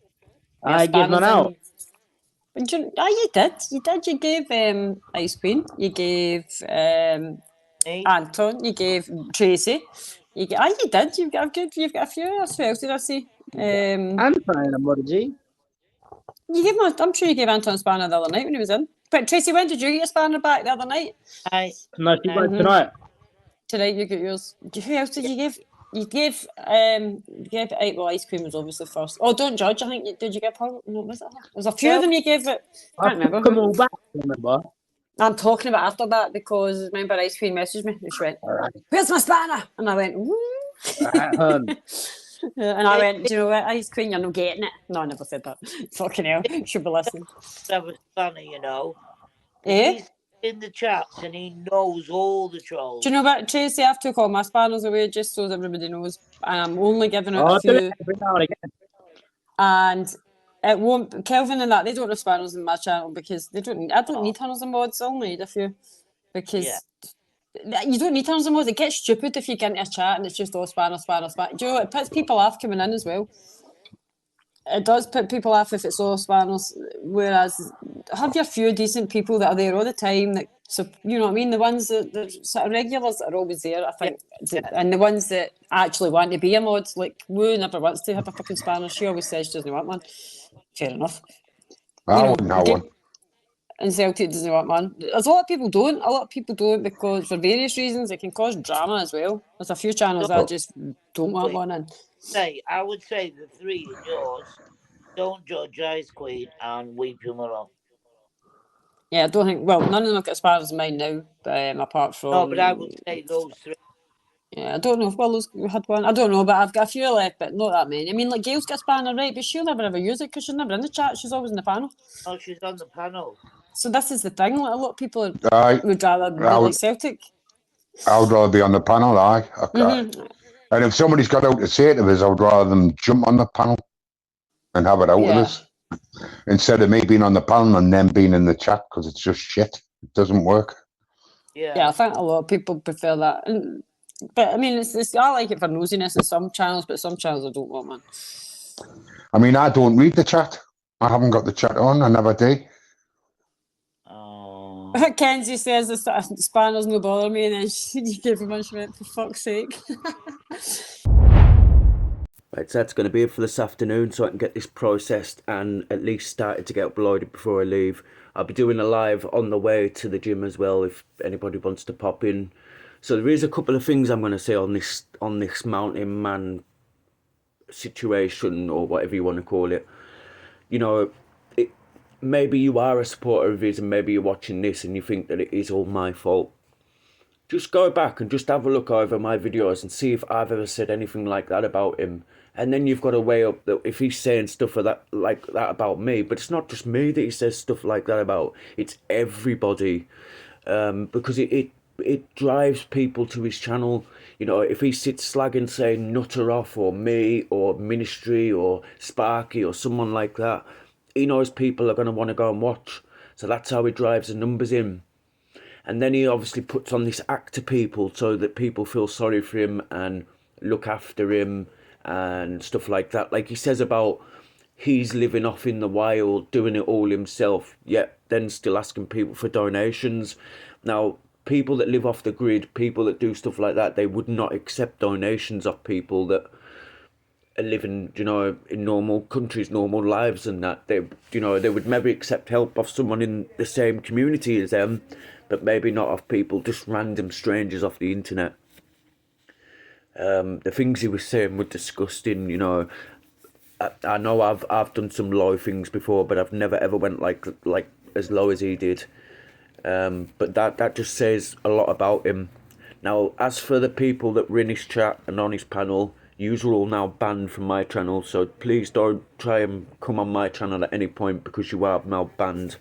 Speaker 14: I gave none out.
Speaker 12: You did. You gave Ice Queen. You gave Anton. You gave Tracy. You did. You've got a few. Who else did I see?
Speaker 14: Anton and Mudgy.
Speaker 12: You gave him. I'm sure you gave Anton a spanner the other night when he was in. But Tracy, when did you get your spanner back the other night?
Speaker 14: No, she got tonight.
Speaker 12: Tonight you got yours. Who else did you give? You gave Ice Cream was obviously first. Oh, Don't Judge, I think did you give her? No, was it her? There was a few of them you gave it. I can't remember.
Speaker 14: Come all back, remember?
Speaker 12: I'm talking about after that because remember Ice Cream messaged me and she went, "Where's my spanner?" And I went, and I went, "Do you know what, Ice Cream, you're not getting it." No, I never said that. Fucking hell, should be listening.
Speaker 9: That was funny, you know.
Speaker 12: Eh?
Speaker 9: He's in the chats and he knows all the trolls.
Speaker 12: Do you know what, Tracy? I've took all my spanners away just so that everybody knows. I'm only giving out a few. And it won't. Kelvin and that they don't have spanners in my channel because they don't. I don't need hundreds of mods. I'll need a few because you don't need hundreds of mods. It gets stupid if you get into a chat and it's just all spanner. Do you know it puts people off coming in as well. It does put people off if it's all spanners. Whereas have your few decent people that are there all the time. That so you know what I mean. The ones that sort of regulars that are always there. I think, and the ones that actually want to be a mod, like Woo never wants to have a fucking spanner. She always says she doesn't want one. fair enough.
Speaker 15: I wouldn't have one.
Speaker 12: And Celtic doesn't want one. There's a lot of people don't. A lot of people don't because for various reasons it can cause drama as well. There's a few channels that just don't want one in.
Speaker 9: I would say the three in yours: Don't Judge, Ice Queen, and Weep Your Mother.
Speaker 12: Yeah, I don't think. Well, none of them have got as far as mine now, apart from.
Speaker 9: No, but I would say those three.
Speaker 12: Yeah, I don't know if Willow's had one. I don't know, but I've got a few left, but not that many. I mean, like Gail's got a spanner, right? But she'll never ever use it because she's never in the chat. She's always in the panel.
Speaker 9: Oh, she's on the panel.
Speaker 12: So this is the thing. Like, a lot of people would rather be like Celtic.
Speaker 15: I would rather be on the panel, And if somebody's got out to say it to us, I would rather them jump on the panel and have it out with us. Instead of me being on the panel and them being in the chat, because it's just shit. It doesn't work.
Speaker 12: Yeah, I think a lot of people prefer that. But I mean, it's I like it for nosiness in some channels, but some channels I don't want, man.
Speaker 15: I mean, I don't read the chat. I haven't got the chat on. I never do.
Speaker 12: Kenzie says the spanners no bother me, and then you give him a shit for fuck's sake.
Speaker 3: Right, so that's going to be it for this afternoon, so I can get this processed and at least started to get uploaded before I leave. I'll be doing a live on the way to the gym as well if anybody wants to pop in. So there is a couple of things I'm going to say on this mountain man situation, or whatever you want to call it. You know, maybe you are a supporter of his and maybe you're watching this and you think that it is all my fault. Just go back and just have a look over my videos and see if I've ever said anything like that about him. And then you've got to weigh up that if he's saying stuff like that about me, but it's not just me that he says stuff like that about, it's everybody. Because it drives people to his channel. You know, if he sits slagging saying Nutter off or me or Ministry or Sparky or someone like that, he knows people are going to want to go and watch. So that's how he drives the numbers in. And then he obviously puts on this act to people so that people feel sorry for him and look after him and stuff like that. Like he says about he's living off in the wild, doing it all himself, yet then still asking people for donations. Now, people that live off the grid, people that do stuff like that, they would not accept donations of people that are living, you know, in normal countries, normal lives and that. They, you know, they would maybe accept help of someone in the same community as them, but maybe not of people, just random strangers off the internet. The things he was saying were disgusting, you know. I know I've done some low things before, but I've never ever went like as low as he did. But that just says a lot about him. Now, as for the people that were in his chat and on his panel, yous are all now banned from my channel, so please don't try and come on my channel at any point because you are now banned.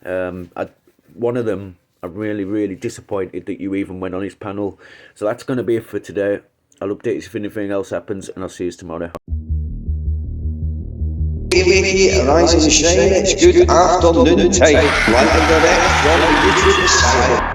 Speaker 3: One of them, I'm really, really disappointed that you even went on his panel. So that's going to be it for today. I'll update you if anything else happens, and I'll see you tomorrow.
Speaker 1: Rise and shine, it's good afternoon time. Live and direct from the YouTube side.